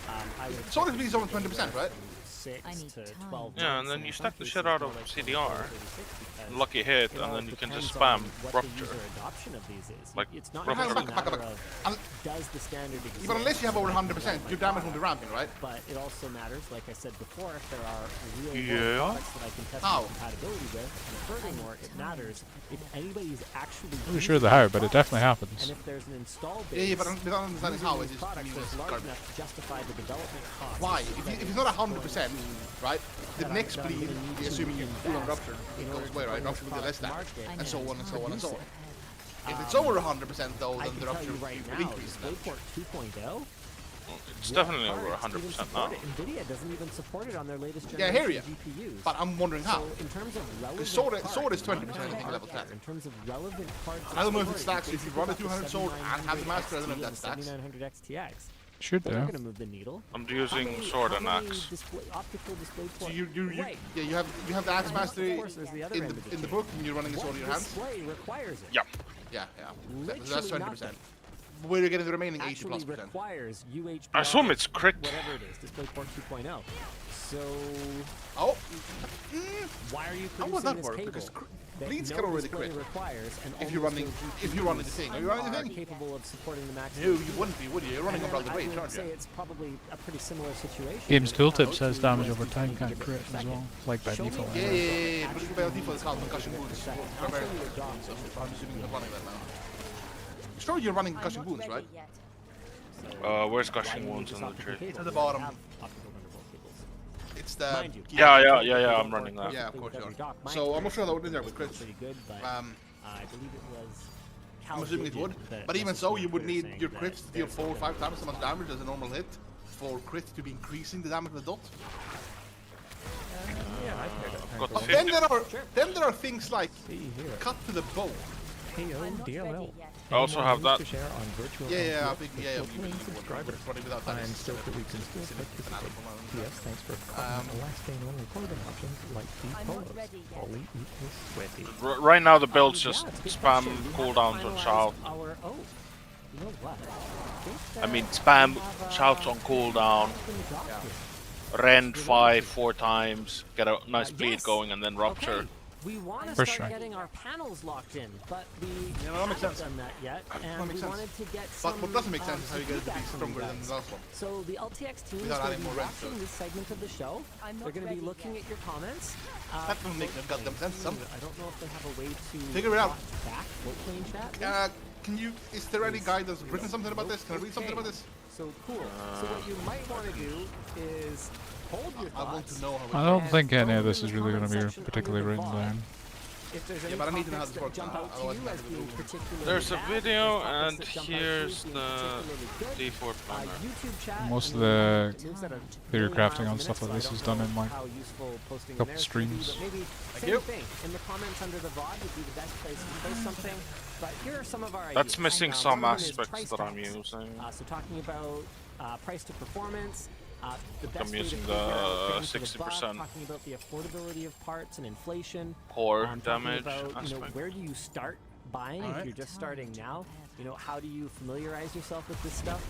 I would Sword expect expertise is it over to be 20%, anywhere right? from 6 I need to time. 12 Yeah, and months, then in you some stack the cases shit out more of like CDR. 24, 36, because Lucky hit, it all and then you can just depends spam on what the Rupture. user adoption of these is. Like, It's not Rupture. just a Back, back, matter back. of does the standard exist. But unless you have over 100%, your damage won't be ramping, right? But it also matters, like I said before, if there are real Yeah. world products that I can test How? the compatibility with. And furthermore, it matters if anybody's actually I'm not using sure the these how, but it products, definitely happens. And if there's an install base, Yeah, yeah, but without understanding how, using it these just products means that's large garbage. enough to justify the development costs. Why? that If it's it's not going 100%, to- right? The that next I'm gonna bleed, need to assuming you full on invest Rupture, in it order goes to away, right? bring Rupture this will be less product to damage. market. And so on and so on and so on. If it's Um, over 100% though, I then can the tell Rupture you right will now, increase in damage. DisplayPort 2.0. It's definitely over 100% now. Nvidia doesn't even support it on their latest Yeah, I generation hear ya. GPUs. But I'm wondering how. So in terms of relevant sword is cards, 20%, I not think, level 10. In terms of relevant cards, I don't know if it it's stacks. If you run a 200 sword and have the master, I don't know if that stacks. 7900 XTX. Should They're not do. going to move the needle. I'm using sword and axe. Optical display So port. you Right. yeah, you have the Axe And Mastery of course, there's the other in end the of in the chain. book, and you're running the sword in your hands. Display requires it. Yeah. Yeah, yeah. So that's Literally 20%. nothing. Where you're getting the remaining 80 Actually plus percent. requires UHB. I assume it's crit. Whatever it is, DisplayPort 2.0. So Oh, why are you how producing would that this work? cable? Because that bleeds no can already display crit. requires, and If you're almost running, no if you're running the GPUs thing, are you running the are thing? capable of supporting the No, maximum. you wouldn't be, would you? You're running And above then the rate, I would aren't say you? it's probably a pretty similar situation. Games when it Tooltip comes says to damage USB over time 20 can't gigabits crit per as well, second. like by Show me default. Yeah, a yeah, yeah, yeah. actual But by default, it's called concussion gigabits wounds. per second. For I'll show very- you a doc. So I'm assuming you're running that now. Sure, you're running concussion wounds, right? Where's gushing wounds on the tree? At the bottom. It's the Mind you, Yeah, I'm running that. Yeah, of course you are. Doc, mine So I'm not crits. sure that would in there with It's crits. pretty good, but I believe it was. I'm assuming it would. that But even so, messaged me you would clear need saying your that crits to deal there's 4 or nothing 5 times as much damage as a normal hit for crit to be increasing the damage with dot. Yeah, I've heard it. Got But the then there are things like See here. cut to the bone. KO I'm not DLL. ready yet. I also Any have more news that. to share on virtual Yeah, and I real think yeah, virtual you playing would subscribers. running without that. I'm is stoked that we can still specific participate. fanatical amount. P.S. Thanks for calling the last day one recording options like the I'm not polos. ready yet. Fully equals sweaty. Right now the build's Yeah, just it's a good spam question. We cooldowns haven't on finalized shout. our- oh, you know what? I mean spam shouts on cooldown. Rend 4 times, get a nice bleed yes. going, and then rupture. Okay. we want to For start sure. getting our panels locked in, but we Yeah, that makes haven't sense. done that yet, That and makes we sense. wanted to get But some. what doesn't make sense is how you get it to be feedback from stronger you than guys. the last one. So the LTX team is Without going to adding be more red watching stuff. this segment of the show. I'm not They're going to be ready looking yet. at your comments. That doesn't make no goddamn sense, son. I don't know if they have a way to Figure it out. watch back what plane chat. Can you? Is there any guy that's written something about this? Can I read something about this? So cool. So what you might want to do is hold your I want thoughts. to know how. I It don't And think any throw of them this in is the really going to comment be section particularly under the written VOD. down. If there's Yeah, any but I need to know how topics this that works jump now, out to otherwise you I'm as not being gonna do it. particularly There's a bad, video, there's topics and that jump out to you here's as being the particularly good, D4 planner. YouTube chat, Most of and the moves that are theory million crafting miles on a stuff minute, like so this I is don't done in know like how useful posting in couple there is gonna be, streams. but maybe same you. thing. In the comments under the VOD would be the best place to post something. But here are some of our That's ideas. missing One some of them is aspects price that I'm tags. using. So talking about price to performance, the best I'm way to using figure out bang for the 60%. buck, talking about the affordability of parts and inflation. Poor Talking damage about, aspect. where do you start buying if Alright. you're just starting now? How do you familiarize yourself with this stuff?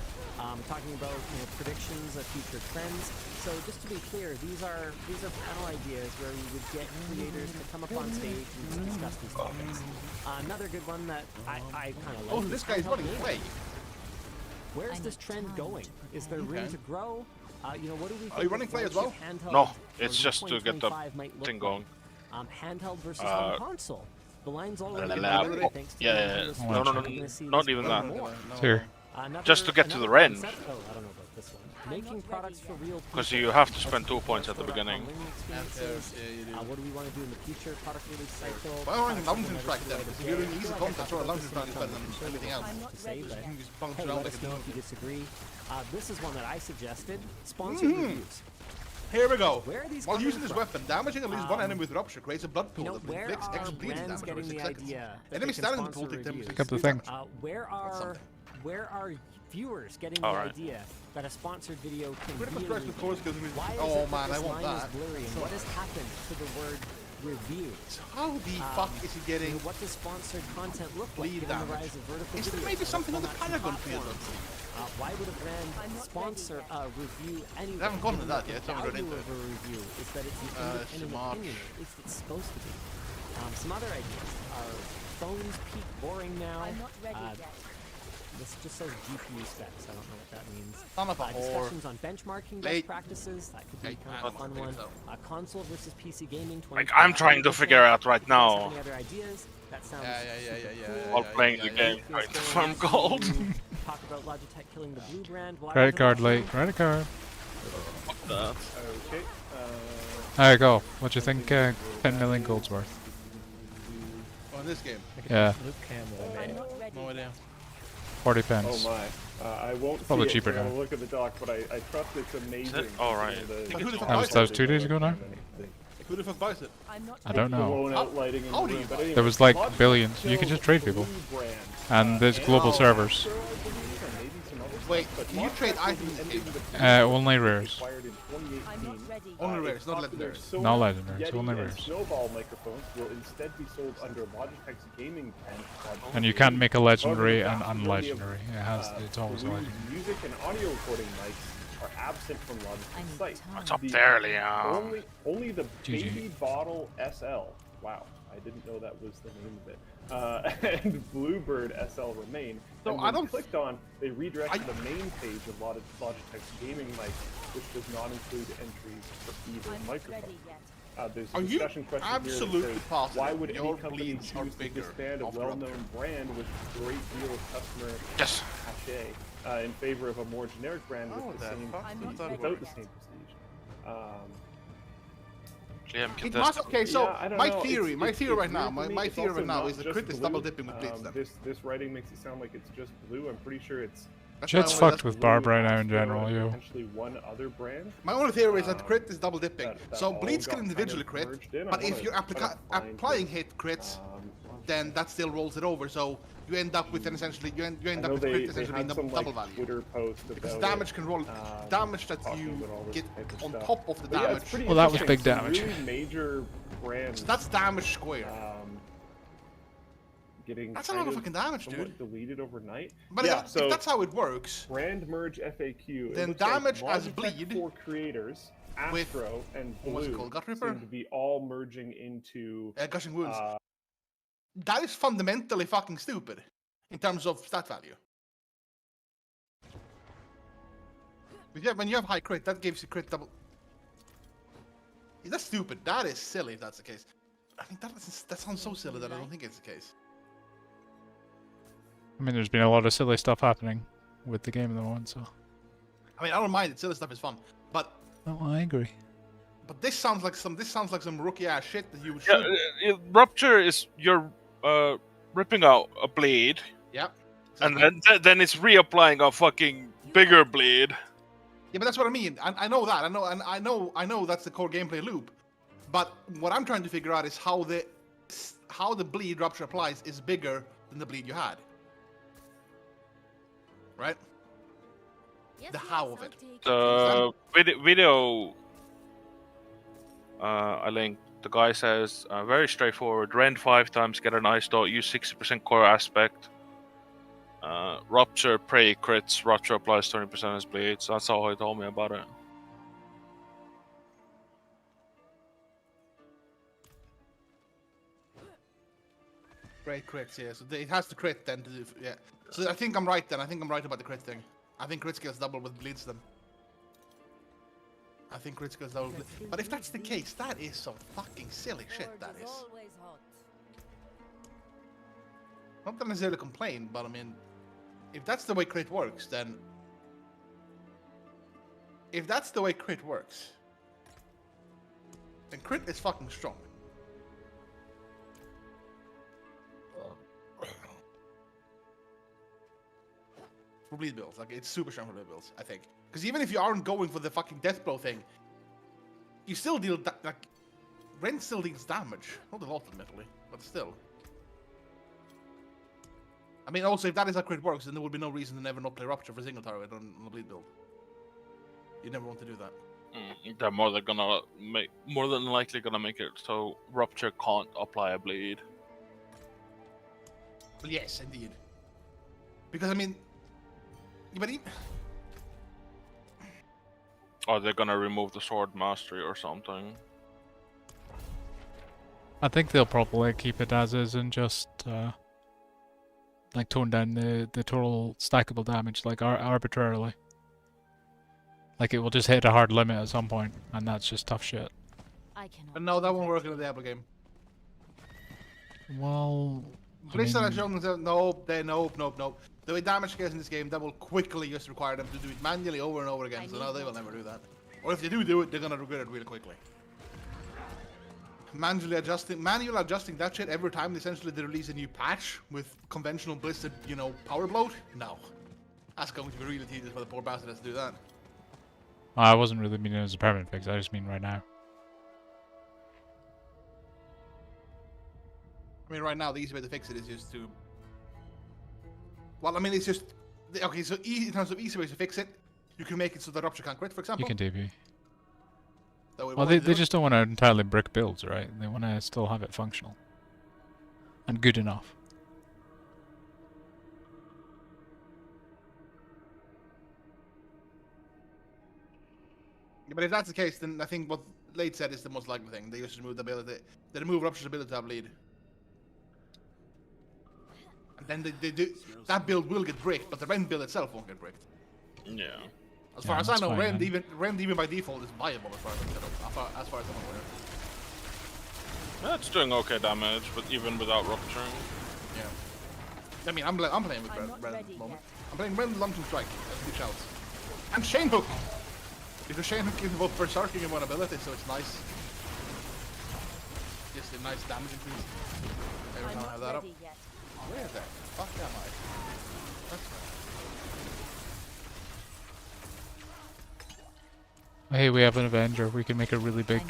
Talking about predictions of future trends. So just to be clear, these are panel ideas where we would get creators to come up on stage and discuss these topics. Another good one that I kind of like. Oh, is this guy's handheld running gaming. away. Where's I this need trend time going? to Is there room Okay. to grow? What do we think? Are you running the play as well? flagship handheld No, for it's just to get the 2025 might look thing like? going. Handheld versus on console. The line's already Lab. blurred thanks to Yeah, the yeah, Nintendo yeah. Switch. No, no, We're no, gonna see not this even grow that. more. It's here. Just to get to the Ren. Oh, I don't know about this one. Making not products for ready real Because people. you have to Let's spend 2 explore points at the our beginning. learning experiences. Yeah, you do. What do we want to do in the future? Product release cycle. Why aren't product London cycle track never then? too If late you're to doing say. easy I feel like content, I sure, talked London's about not this better than in everything else. I'm not to say, ready but yet. You can just bounce hey, around let like us a know if dog. you disagree. This is one that I suggested. Sponsored reviews. Here we go. Where are these While coming using this from? weapon, damaging at least one enemy with rupture creates a blood pool that Where inflicts are X bleeding brands damage over getting 6 the seconds. idea that Enemy they can standing in the sponsor pool take damage. reviews? Pick up the thing. Where are viewers getting Alright. the idea that a sponsored video can Critical be a stress review? with course goes with. Why is Oh it that man, I this want line that. is blurry, and what has happened to the word review? How the fuck is he getting? What does sponsored content look like Bleed given the damage. rise of vertical Is there video maybe on something on the formats and Pentagon field? platforms? Why would a brand I'm not sponsor ready a review anyway? They haven't gone given into that the yet, so I'm going value into of a review is that it's an independent March. opinion, or at least it's supposed to be. Some other ideas are phones peak boring now. I'm not ready yet. This just says GPU specs. I don't know what that means. Son of a whore. Discussions on benchmarking best Late. practices. That could be Okay, kind I of a fun don't one. think so. Console versus PC gaming. Like, I'm trying to figure out right If you guys have now. Any other ideas? That sounds Yeah. super While cool. playing the game, trying to farm gold. Talk about Logitech killing the blue brand. Why Credit was it card not late. shown? Credit card. Okay. There you go. What do you think? 10 million gold's worth. Oh, in this game. Yeah. Luke Campbell. I'm not ready No idea. yet. 40 Oh pence. my. I won't Probably see it, cheaper so I'll now. look at the doc, but I trust it's amazing. Oh, right. considering But who the fuck That buys was it? 2 days ago now? Who the fuck buys it? I'm not I don't ready know. Blown out lighting in How the do room, you but buy- anyway, There was like Logitech billions. You could sells just trade Blue people. brand, And there's global servers. Astro, I believe, and maybe some other Wait, stuff, but can you trade Logitech items was in ending game? the Only rares. acquired in 2018. I'm not ready yet. Only Its rares, not popular legendaries. Sony, Not legendaries, Yeti, only and rares. Snowball microphones will instead be sold under Logitech's gaming brand. called And you can't make a legendary However, and the vast majority of, unlegendary. It has. It's always a Blue's legendary. music and audio recording mics are absent from I Logitech's need site. time. It's up The there, Liam. Only the GG. Baby Bottle SL. Wow, I didn't know that was the name of it. And Bluebird SL remain. So and I when don't- clicked on, they redirected the main page of Logitech's gaming mic, which does not include entries for either I'm not microphone. ready yet. There's a Are you discussion question absolutely here that says, positive why would any your company bleeds are choose to bigger disband a after well-known brand with a great deal of customer Yes. cachet in favor of a more generic brand Oh, with the that same fuck I'm prestige not without ready the same prestige? Liam It contested. must. Okay, so Yeah, I don't my know. theory, It's right weird now, for me. my It's theory also right now not is the just crit is blue. double dipping with bleeds then. This writing makes it sound like it's just blue. I'm pretty sure it's That's Shit's my only- fucked that's- with Barb right now in Astro, general, and yo. potentially one other brand. My only theory is that crit is double dipping. that So all bleeds got can kind of individually crit, merged in. I but if wanna you're try to find applying this. hit crits, Um, then that still rolls it over. So you end up with an essentially you end I up know with they crit essentially being had some double like value. Twitter post Because about damage it, can roll damage that talking you about all this get type of on stuff. top of the But yeah, damage. it's pretty Well, that was interesting. big damage. Some really major brands. So that's damage square. Getting That's a kind lot of fucking damage, somewhat dude. deleted overnight. But yeah, if that's how it works, brand merge FAQ. It then looks like damage as Logitech bleed- for creators Astro and what's it Blue called, Gut Ripper? seem to be all merging into Gushing Wounds. That is fundamentally fucking stupid in terms of stat value. When you have high crit, that gives you crit double. That's stupid. That is silly if that's the case. I mean, that sounds so silly that I don't think it's the case. I mean, there's been a lot of silly stuff happening with the game at the moment, so. I mean, I don't mind it. Silly stuff is fun, but. Oh, I agree. But this sounds like some rookie ass shit that you should. Yeah, Rupture is you're ripping out a blade. Yep. Exactly. And then it's reapplying a fucking bigger blade. Yeah, but that's what I mean. I know that. I know that's the core gameplay loop. But what I'm trying to figure out is how the bleed Rupture applies is bigger than the bleed you had. Right? The how of it. The video I linked, the guy says, very straightforward. Rend 5 times, get an ice dot, use 60% core aspect. Rupture, pray, crits, Rupture applies 20% as bleeds. That's how he told me about it. Great crits, yeah. So it has to crit then to do, yeah. So I think I'm right then. I think I'm right about the crit thing. I think crit skills double with bleeds then. I think crit skills double with bleeds. But if that's the case, that is some fucking silly shit, that is. Not that necessarily complain, but I mean, if that's the way crit works, then... If that's the way crit works, then crit is fucking strong. For bleed builds, like, it's super strong for bleed builds, I think. Because even if you aren't going for the fucking death blow thing, you still deal, like, Rend still deals damage. Not a lot, admittedly, but still. I mean, also, if that is how crit works, then there would be no reason to never not play Rupture for single target on a bleed build. You never want to do that. They're more than likely gonna make it so Rupture can't apply a bleed. Well, yes, indeed. Because, I mean... But Or they're gonna remove the sword mastery or something. I think they'll probably keep it as is and just like tone down the total stackable damage like arbitrarily. Like it will just hit a hard limit at some point, and that's just tough shit. But no, that won't work in the Diablo game. Well, Blizzard has shown themselves. Nope. The way damage scales in this game, that will quickly just require them to do it manually over and over again. So no, they will never do that. Or if they do it, they're gonna regret it really quickly. Manually adjusting that shit every time essentially they release a new patch with conventional Blizzard, power bloat. No, that's going to be really tedious for the poor bastards to do that. I wasn't really meaning it as a permanent fix. I just mean right now. I mean, right now the easy way to fix it is just to. Well, I mean, it's just okay. So in terms of easy ways to fix it, you can make it so that Rupture can't crit, for example. You can DP. Well, they just don't want to entirely brick builds, right? They want to still have it functional and good enough. Yeah, but if that's the case, then I think what Late said is the most likely thing. They just remove the ability. They remove Rupture's ability to have lead. And then they do that build will get bricked, but the Rend build itself won't get bricked. Yeah. As far as I know, Rend even by default is viable as far as I'm aware. It's doing okay damage, but even without rupturing. Yeah. I mean, I'm playing with Rend at the moment. I'm playing Rend Launching Strike as 2 shouts. And Chain Hook! Because Chain Hook gives both Berserking and one ability, so it's nice. Just a nice damage increase. Every time I have that up. Where is that? Fuck am I? That's right. Hey, we have an Avenger. We can make a really big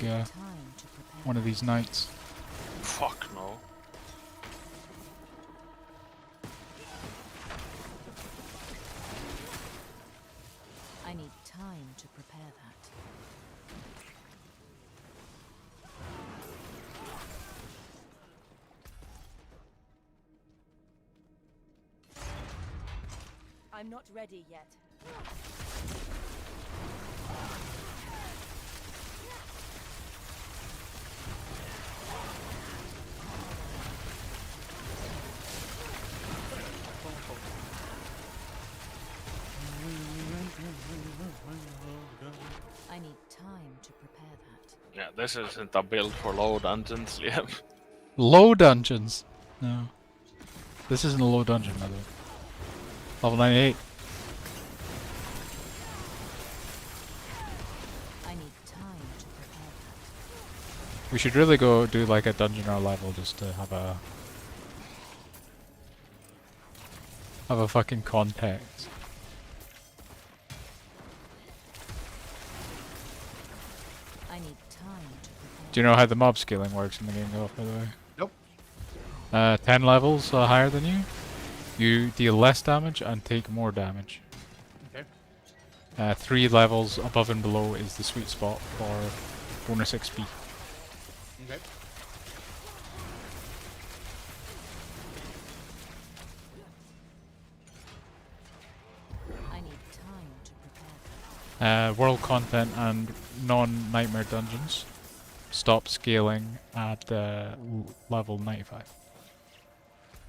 one of these nights. Fuck no. I need time to prepare that. I'm not ready yet. Yeah, this isn't a build for low dungeons, Liam. Low dungeons. No. This isn't a low dungeon, by the way. Level 98. I need time to prepare that. We should really go do like a dungeon or level just to have a fucking context. I need time to prepare. Do you know how the mob scaling works in the game, though, by the way? Nope. 10 levels higher than you, you deal less damage and take more damage. Okay. 3 levels above and below is the sweet spot for bonus XP. Okay. I need time to prepare that. World content and non-nightmare dungeons stop scaling at level 95.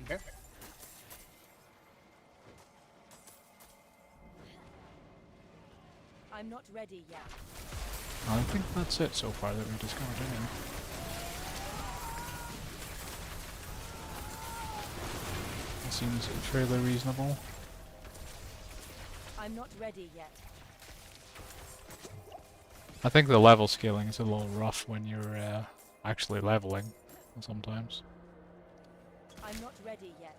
Okay. I'm not ready yet. I think that's it so far that we discovered anyway. It seems fairly reasonable. I'm not ready yet. I think the level scaling is a little rough when you're actually leveling sometimes. I'm not ready yet.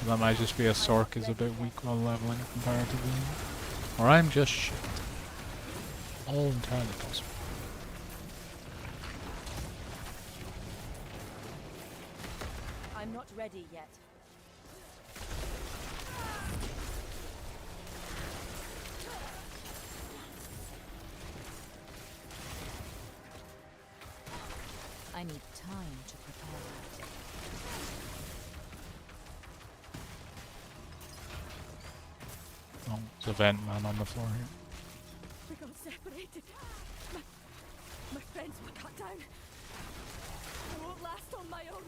That might just be a Sork is a bit weak while leveling comparatively. Or I'm just shit. All entirely possible. I'm not ready yet. I need time to prepare that. Oh, there's a vent man on the floor here. We got separated. My friends were cut down. I won't last on my own.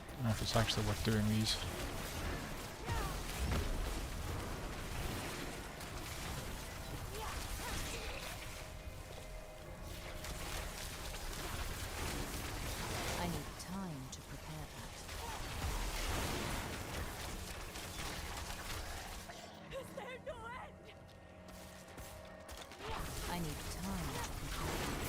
I don't know if it's actually worth doing these. I need time to prepare that. Is there no end? I need time to prepare that.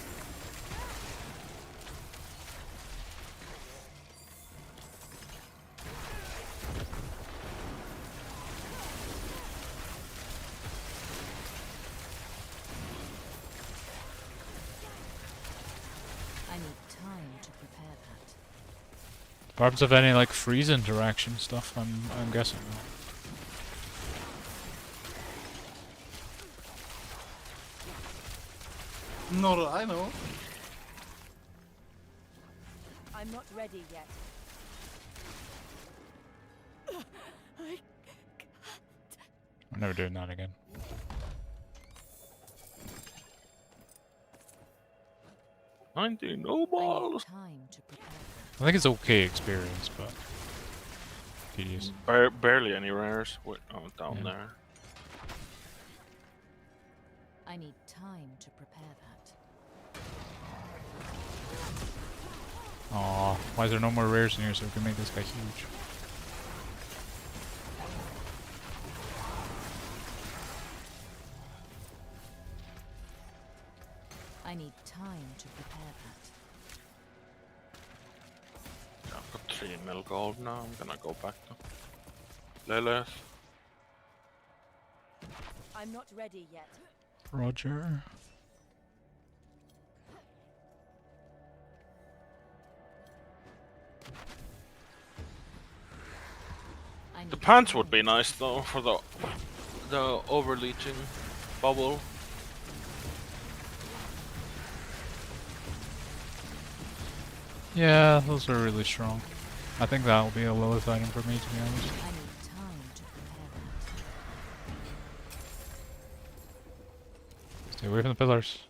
I need time to prepare that. Perhaps of any like freeze interaction stuff, I'm guessing. Not that I know. I'm not ready yet. I'm never doing that again. I need Snowballs. time to prepare that. I think it's okay experience, but tedious. Barely any rares. Wait, oh, down Yeah. there. I need time to prepare that. Aw, why is there no more rares in here so we can make this guy huge? I need time to prepare that. I've got 3 mil gold now. I'm gonna go back to Lilith. I'm not ready yet. Roger. I The need pants time would be to nice though for the overleaching bubble. Yeah, those are really strong. I think that'll be a Lilith item for me, to be honest. I need time to prepare that. Stay away from the pillars.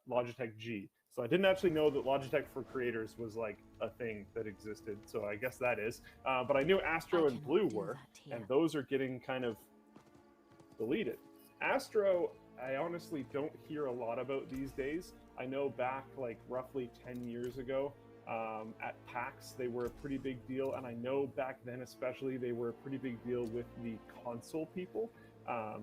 Logitech G. So I didn't actually know that Logitech for creators was like a thing that existed. So I guess that is. But I knew Astro and Blue were, and those are getting kind of deleted. Astro, I honestly don't hear a lot about these days. I know back like roughly 10 years ago at PAX, they were a pretty big deal. And I know back then especially, they were a pretty big deal with the console people.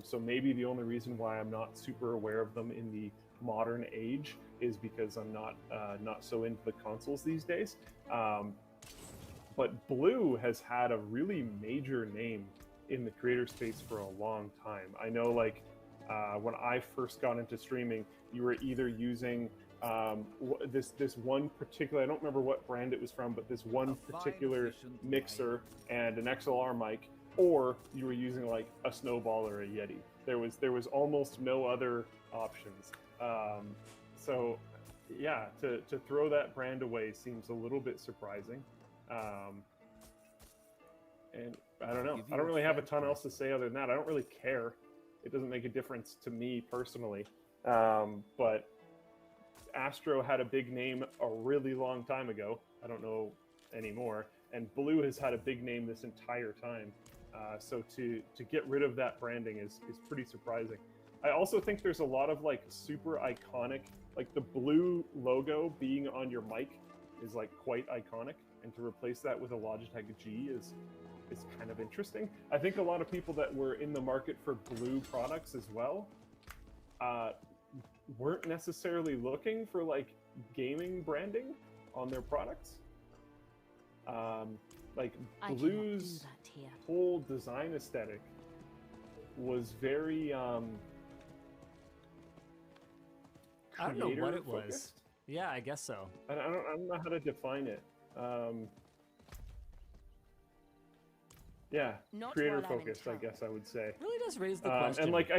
So maybe the only reason why I'm not super aware of them in the modern age is because I'm not so into the consoles these days. But Blue has had a really major name in the creator space for a long time. I know, like, when I first got into streaming, you were either using this one particular, I don't remember what brand it was from, but this one particular mixer and an XLR mic, or you were using like a Snowball or a Yeti. There was almost no other options. So yeah, to throw that brand away seems a little bit surprising. And I don't know. I don't really have a ton else to say other than that. I don't really care. It doesn't make a difference to me personally. But Astro had a big name a really long time ago. I don't know anymore. And Blue has had a big name this entire time. So to get rid of that branding is pretty surprising. I also think there's a lot of like super iconic, like the Blue logo being on your mic is like quite iconic, and to replace that with a Logitech G is kind of interesting. I think a lot of people that were in the market for Blue products as well weren't necessarily looking for like gaming branding on their products. Like Blue's whole design aesthetic was very I don't know what it was. Yeah, I guess so. I don't know how to define it. Yeah, creator focused, I guess I would say. It really does raise the question. And like,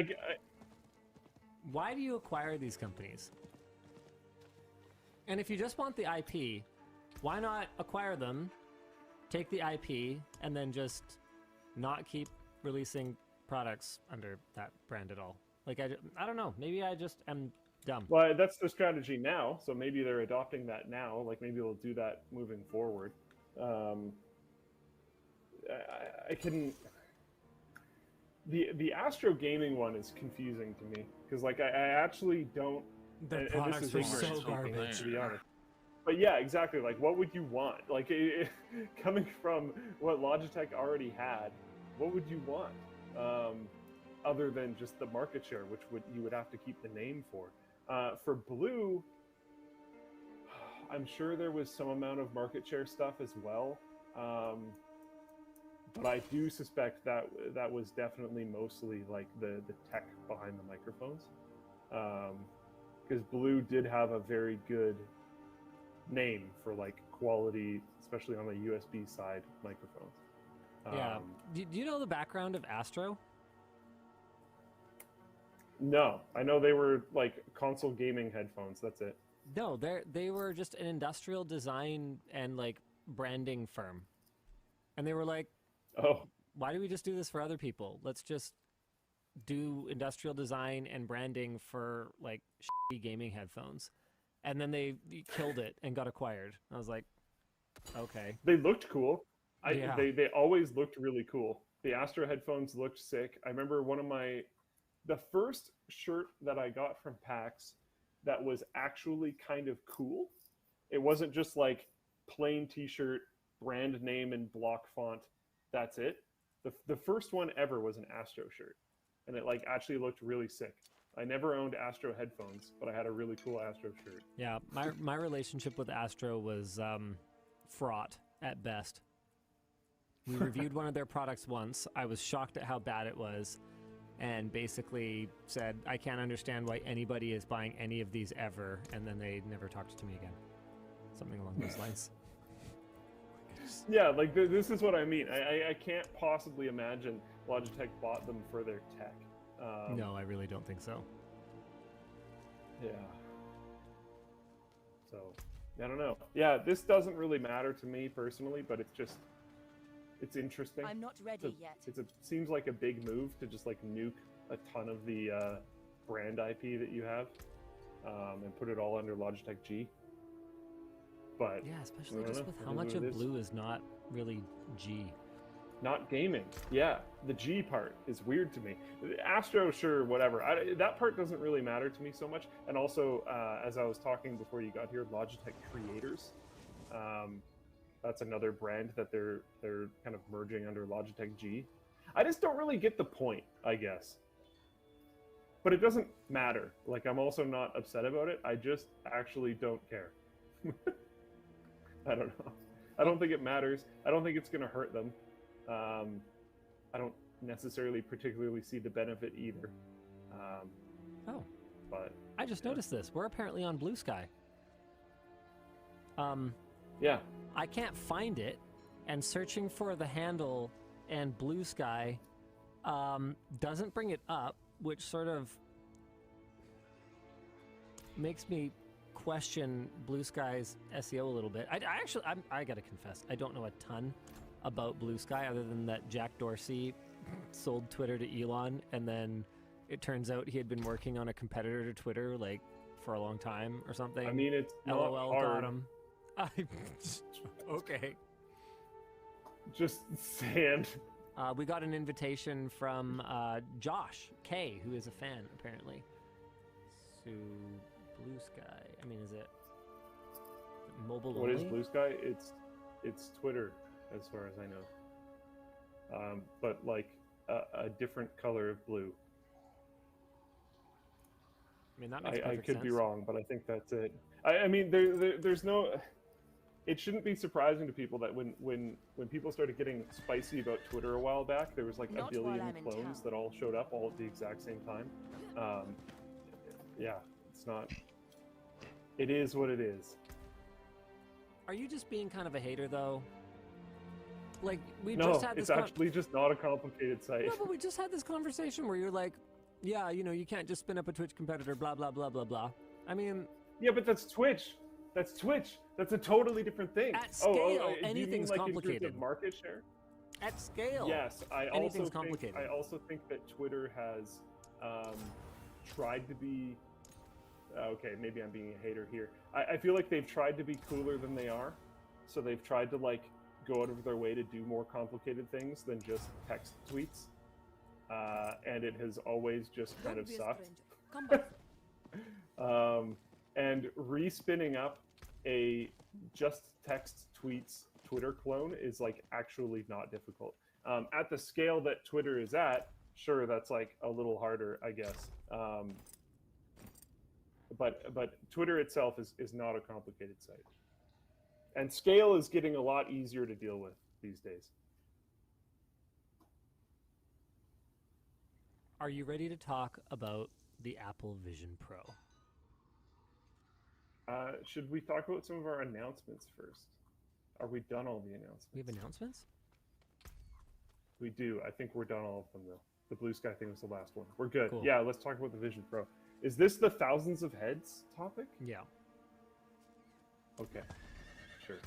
why do you acquire these companies? And if you just want the IP, why not acquire them, take the IP, and then just not keep releasing products under that brand at all? Like, I don't know. Maybe I just am dumb. Well, that's their strategy now, so maybe they're adopting that now. Like, maybe they'll do that moving forward. I can... The Astro Gaming one is confusing to me, because, like, I actually don't... The products are so garbage. To be honest. But yeah, exactly. Like, what would you want? Like, coming from what Logitech already had, what would you want? Other than just the market share, which you would have to keep the name for. For Blue, I'm sure there was some amount of market share stuff as well. But I do suspect that was definitely mostly like the tech behind the microphones. Because Blue did have a very good name for like quality, especially on the USB side microphones. Yeah. Do you know the background of Astro? No, I know they were like console gaming headphones. That's it. No, they were just an industrial design and like branding firm, and they were like, "Oh, why do we just do this for other people? Let's just do industrial design and branding for like shitty gaming headphones." And then they killed it and got acquired. I was like, okay. They looked cool. Yeah. They always looked really cool. The Astro headphones looked sick. I remember the first shirt that I got from PAX that was actually kind of cool. It wasn't just like plain t-shirt, brand name in block font. That's it. The first one ever was an Astro shirt. And it like actually looked really sick. I never owned Astro headphones, but I had a really cool Astro shirt. Yeah, my relationship with Astro was fraught at best. We reviewed one of their products once. I was shocked at how bad it was, and basically said, I can't understand why anybody is buying any of these ever, and then they never talked to me again. Something along those lines. Yeah, like this is what I mean. I can't possibly imagine Logitech bought them for their tech. No, I really don't think so. Yeah. So, I don't know. Yeah, this doesn't really matter to me personally, but it's interesting. I'm not ready yet. Seems like a big move to just like nuke a ton of the brand IP that you have, and put it all under Logitech G. But Yeah, I especially don't just know. with It how is much what it of is. blue is not really G. Not gaming. Yeah, the G part is weird to me. Astro, sure, whatever. That part doesn't really matter to me so much. And also, as I was talking before you got here, Logitech Creators. That's another brand that they're kind of merging under Logitech G. I just don't really get the point, I guess. But it doesn't matter. Like, I'm also not upset about it. I just actually don't care. I don't know. I don't think it matters. I don't think it's going to hurt them. I don't necessarily particularly see the benefit either. Oh, but I just noticed this. We're apparently on Blue Sky. Yeah. I can't find it, and searching for the handle and Blue Sky doesn't bring it up, which sort of makes me question Blue Sky's SEO a little bit. I gotta confess, I don't know a ton about Blue Sky other than that Jack Dorsey sold Twitter to Elon, and then it turns out he had been working on a competitor to Twitter like for a long time or something. I mean, it's not LOL hard. got him. Okay. Just saying. We got an invitation from Josh K, who is a fan apparently. To Blue Sky. I mean, is it mobile What only? is Blue Sky? It's Twitter, as far as I know. But like a different color of blue. I mean, that makes I perfect could sense. be wrong, but I think that's it. I mean, there's no. It shouldn't be surprising to people that when people started getting spicy about Twitter a while back, there was like Not a while billion I'm in clones town. that all showed up all at the exact same time. Yeah, it's not. It is what it is. Are you just being kind of a hater, though? Like, we No, just had this it's actually just not a complicated site. No, but we just had this conversation where you're like, yeah, you know, you can't just spin up a Twitch competitor, blah, blah, blah, blah, blah. I mean... Yeah, but that's Twitch. That's Twitch. That's a totally different thing. At scale, do you mean, anything's like, in terms complicated. of market share? At scale. Yes, anything's complicated. I also think that Twitter has tried to be. Okay, maybe I'm being a hater here. I feel like they've tried to be cooler than they are, so they've tried to like go out of their way to do more complicated things than just text tweets, and it has always just kind of sucked. Come back. And respinning up a just text tweets Twitter clone is like actually not difficult. At the scale that Twitter is at, sure, that's like a little harder, I guess. But Twitter itself is not a complicated site. And scale is getting a lot easier to deal with these days. Are you ready to talk about the Apple Vision Pro? Should we talk about some of our announcements first? Are we done all the announcements? We have announcements? We do. I think we're done all of them, though. The Blue Sky thing was the last one. We're good. Cool. Yeah, let's talk about the Vision Pro. Is this the thousands of heads topic? Yeah. Okay, sure.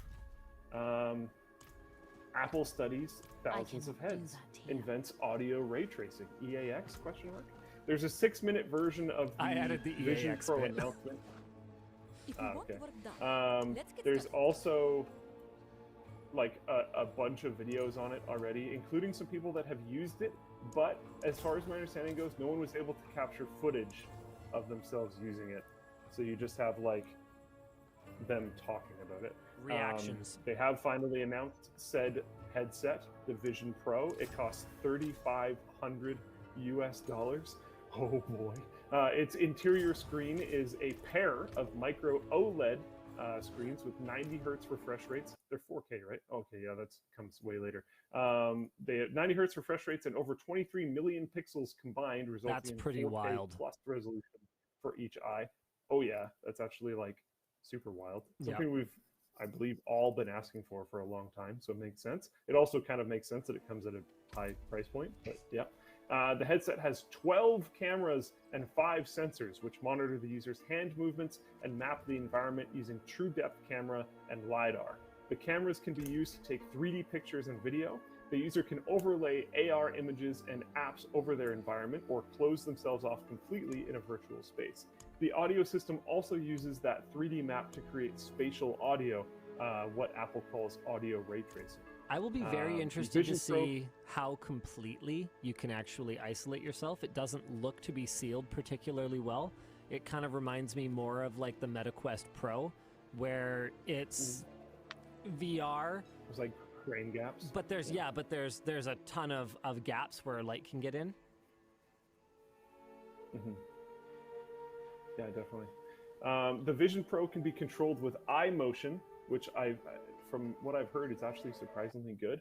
Apple studies thousands of cannot do heads. that here. Invents audio ray tracing. EAX? Question mark. There's a 6-minute version of the I added the Vision EAX Pro bit. announcement. If you want Okay. the work done, let's get There's started. also like a bunch of videos on it already, including some people that have used it, but as far as my understanding goes, no one was able to capture footage of themselves using it. So you just have like them talking about it. Reactions. They have finally announced said headset, the Vision Pro. It costs $3,500 US. Oh boy. Its interior screen is a pair of micro OLED screens with 90 hertz refresh rates. They're 4K, right? Okay, yeah, that comes way later. They have 90 hertz refresh rates and over 23 million pixels combined, resulting That's in pretty 4K wild. plus resolution for each eye. Oh yeah, that's actually like super wild. Yeah. Something we've, I believe, all been asking for a long time, so it makes sense. It also kind of makes sense that it comes at a high price point, but yeah. The headset has 12 cameras and 5 sensors, which monitor the user's hand movements and map the environment using true depth camera and LiDAR. The cameras can be used to take 3D pictures and video. The user can overlay AR images and apps over their environment or close themselves off completely in a virtual space. The audio system also uses that 3D map to create spatial audio, what Apple calls audio ray tracing. I will be very interested to Vision Pro- see how completely you can actually isolate yourself. It doesn't look to be sealed particularly well. It kind of reminds me more of like the MetaQuest Pro, where it's VR. There's like crane gaps. But there's there's a ton of gaps where light can get in. Mm-hmm. Yeah, definitely. The Vision Pro can be controlled with eye motion, which from what I've heard, it's actually surprisingly good.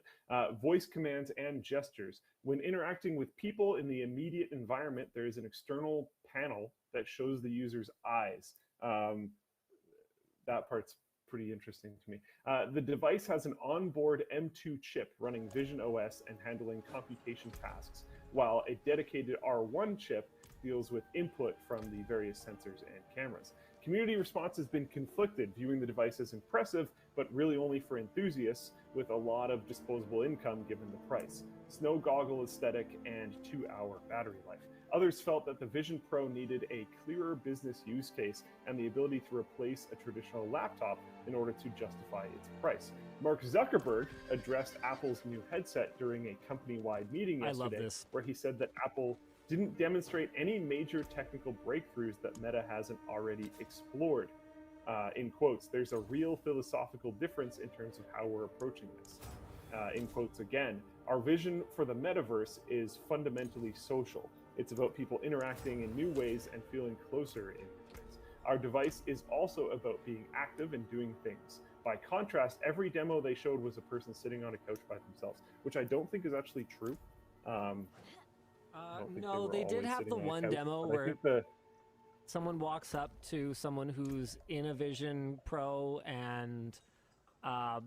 Voice commands and gestures. When interacting with people in the immediate environment, there is an external panel that shows the user's eyes. That part's pretty interesting to me. The device has an onboard M2 chip running Vision OS and handling computation tasks, while a dedicated R1 chip deals with input from the various sensors and cameras. Community response has been conflicted, viewing the device as impressive, but really only for enthusiasts with a lot of disposable income given the price, snow goggle aesthetic, and 2-hour battery life. Others felt that the Vision Pro needed a clearer business use case and the ability to replace a traditional laptop in order to justify its price. Mark Zuckerberg addressed Apple's new headset during a company-wide meeting yesterday, I love this. where he said that Apple didn't demonstrate any major technical breakthroughs that Meta hasn't already explored. In quotes, there's a real philosophical difference in terms of how we're approaching this. In quotes again, our vision for the metaverse is fundamentally social. It's about people interacting in new ways and feeling closer in new ways. Our device is also about being active and doing things. By contrast, every demo they showed was a person sitting on a couch by themselves, which I don't think is actually true. No, they did have the one demo where someone walks up to someone who's in a Vision Pro and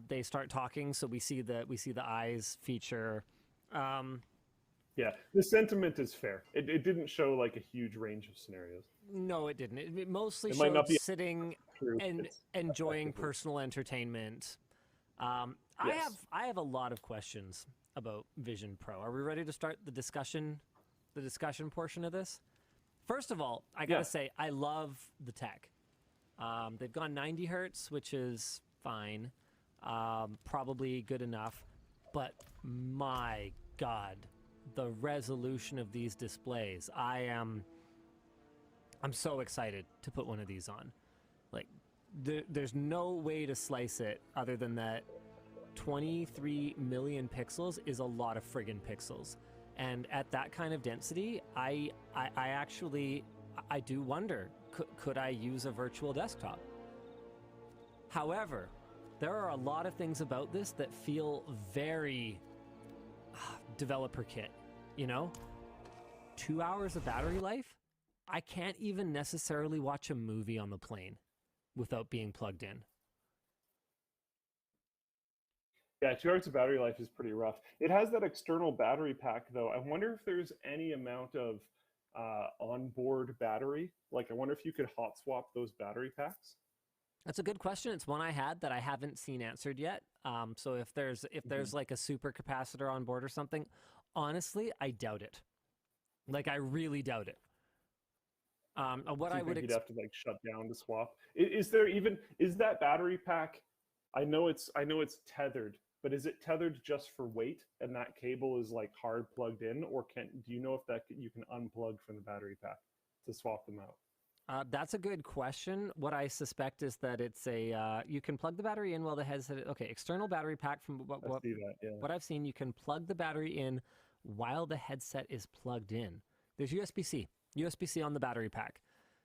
they start talking. So we see the eyes feature. Yeah, the sentiment is fair. It didn't show like a huge range of scenarios. No, it didn't. It mostly It might showed not be sitting true. and It's enjoying effectively. personal entertainment. Yes. I have a lot of questions about Vision Pro. Are we ready to start the discussion portion of this? First of all, I gotta say, I love the tech. They've gone 90 hertz, which is fine, probably good enough, but my God, the resolution of these displays, I'm so excited to put one of these on. Like, there's no way to slice it other than that 23 million pixels is a lot of friggin' pixels. And at that kind of density, I actually do wonder, could I use a virtual desktop? However, there are a lot of things about this that feel very developer kit, you know? 2 hours of battery life? I can't even necessarily watch a movie on the plane without being plugged in. Yeah, 2 hours of battery life is pretty rough. It has that external battery pack, though. I wonder if there's any amount of onboard battery. Like, I wonder if you could hot swap those battery packs. That's a good question. It's one I had that I haven't seen answered yet. So if there's like a super capacitor on board or something, honestly, I doubt it. Like, I really doubt it. What Do I you would think you'd have to like shut down to swap? Is that battery pack? I know it's tethered, but is it tethered just for weight, and that cable is like hard plugged in, or do you know if that you can unplug from the battery pack to swap them out? That's a good question. What I suspect is that it's you can plug the battery in while the headset. Okay, external battery pack from what I've seen, you can plug the battery in while the headset is plugged in. There's USB-C on the battery pack.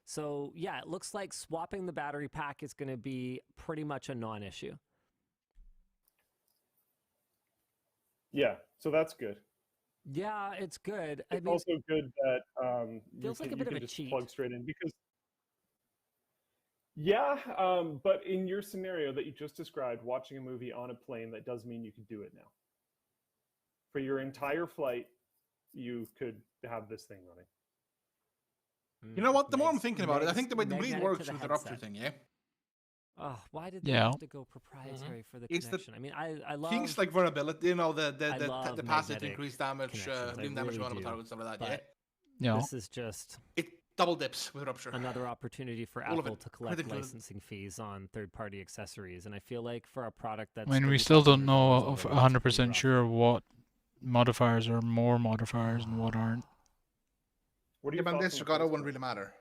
So yeah, it looks like swapping the battery pack is going to be pretty much a non-issue. Yeah, so that's good. Yeah, it's good. It's also good that feels like a bit of a just cheat. plug straight in because. But in your scenario that you just described, watching a movie on a plane, that does mean you can do it now. For your entire flight, you could have this thing running. You know what? The more I'm Megs- thinking about it, I Megs- think the way the bleed magnetic works to with the the rupture headset. thing, yeah? Oh, why did they Yeah. have to go proprietary for the It's the connection? I mean, I love Things like vulnerability, you know, I the love passive magnetic increased damage, connections, I doom damage, really vulnerable do, targets, stuff like that, yeah? but Yeah. this is just It double dips with rupture. another opportunity for All of Apple it, to collect critically. licensing fees on third-party accessories, and I feel like for a product that's I mean, we still don't $3,500 know already, of it's 100% pretty rough. sure what modifiers are more modifiers and what aren't. What are Yeah, your but on thoughts this on the regard, it price wouldn't point? really matter.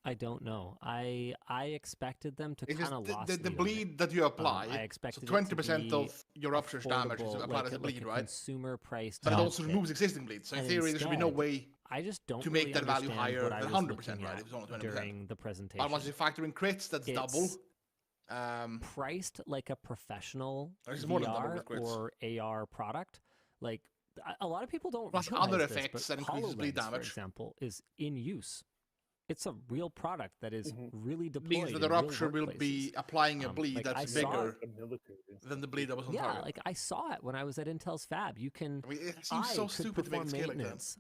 I don't know. I expected them to It's kind just of lost the me on it. bleed that you apply. I so expected it to 20% be of your rupture's damage is affordable, applied like as a a bleed, right? consumer priced But it Yeah. also kit. removes existing bleed. So in And theory, there should be no instead, way I just don't to make really that value understand higher what I than was 100%, looking right? at If it's only 20%. during the presentation. But once you factor in crits, that's double. It's priced like a professional It's more than double VR with crits. or AR product. Like a lot of people don't Plus realize other this, effects but that increases bleed HoloLens, for damage. example, is in use. It's a real product that is really deployed. Means that the in real rupture will be workplaces. applying a bleed like, I that's saw bigger A military than the bleed that was on Yeah, target. like I saw it when I was at Intel's fab. You can I mean, it seems so could stupid to make perform it scale like that. maintenance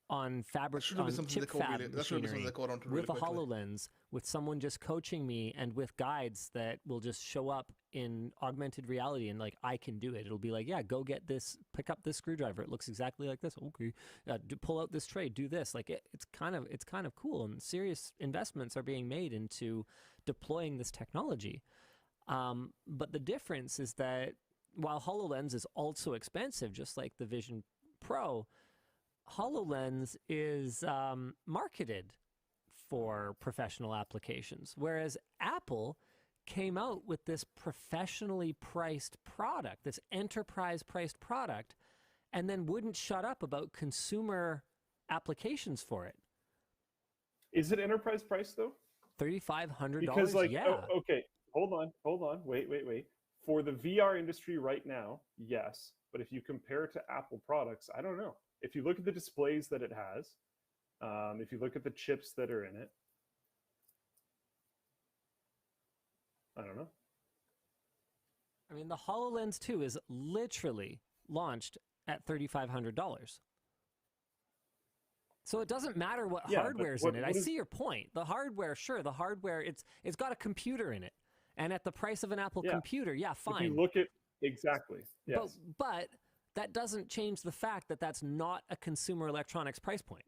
on fabric should have been on something chip they code fab really- that should have been something machinery they code onto with really a quickly. HoloLens, with someone just coaching me and with guides that will just show up in augmented reality, and like I can do it. It'll be like, yeah, go get this, pick up this screwdriver. It looks exactly like this. Okay, pull out this tray, do this. Like it's kind of cool, and serious investments are being made into deploying this technology. But the difference is that while HoloLens is also expensive, just like the Vision Pro, HoloLens is marketed for professional applications, whereas Apple came out with this professionally priced product, this enterprise priced product, and then wouldn't shut up about consumer applications for it. Is it enterprise price though? $3,500, Because like, yeah. okay, hold on, wait. For the VR industry right now, yes. But if you compare it to Apple products, I don't know. If you look at the displays that it has, if you look at the chips that are in it, I don't know. I mean, the HoloLens 2 is literally launched at $3,500. So it doesn't matter what Yeah, but hardware's what- in it. I what is- see your point. The hardware, sure, the hardware, it's got a computer in it. And at the price of an Apple Yeah. computer, yeah, If fine. you look at exactly, yes. But that doesn't change the fact that that's not a consumer electronics price point.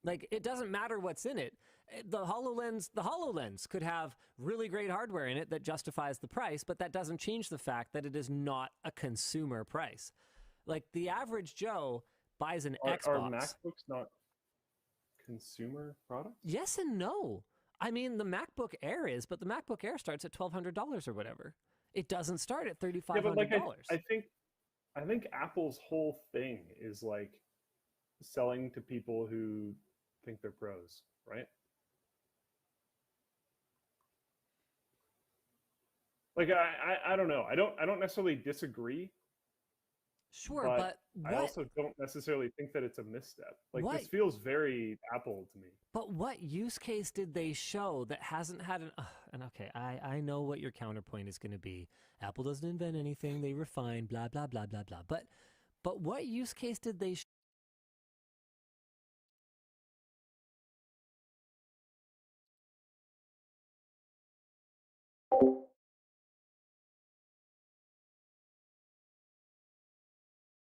Like, it doesn't matter what's in it. The HoloLens could have really great hardware in it that justifies the price, but that doesn't change the fact that it is not a consumer price. Like, the average Joe buys an Are Xbox. MacBooks not consumer products? Yes and no. I mean, the MacBook Air is, but the MacBook Air starts at $1,200 or whatever. It doesn't start at Yeah, $3,500. but like I think Apple's whole thing is like selling to people who think they're pros, right? Like I don't know. I don't necessarily disagree. Sure, but but what? I also don't necessarily think that it's a misstep. Like What? this feels very Apple to me. But what use case did they show that hasn't had an... and okay, I know what your counterpoint is going to be. Apple doesn't invent anything. They refine, blah, blah, blah, blah, blah. But what use case did they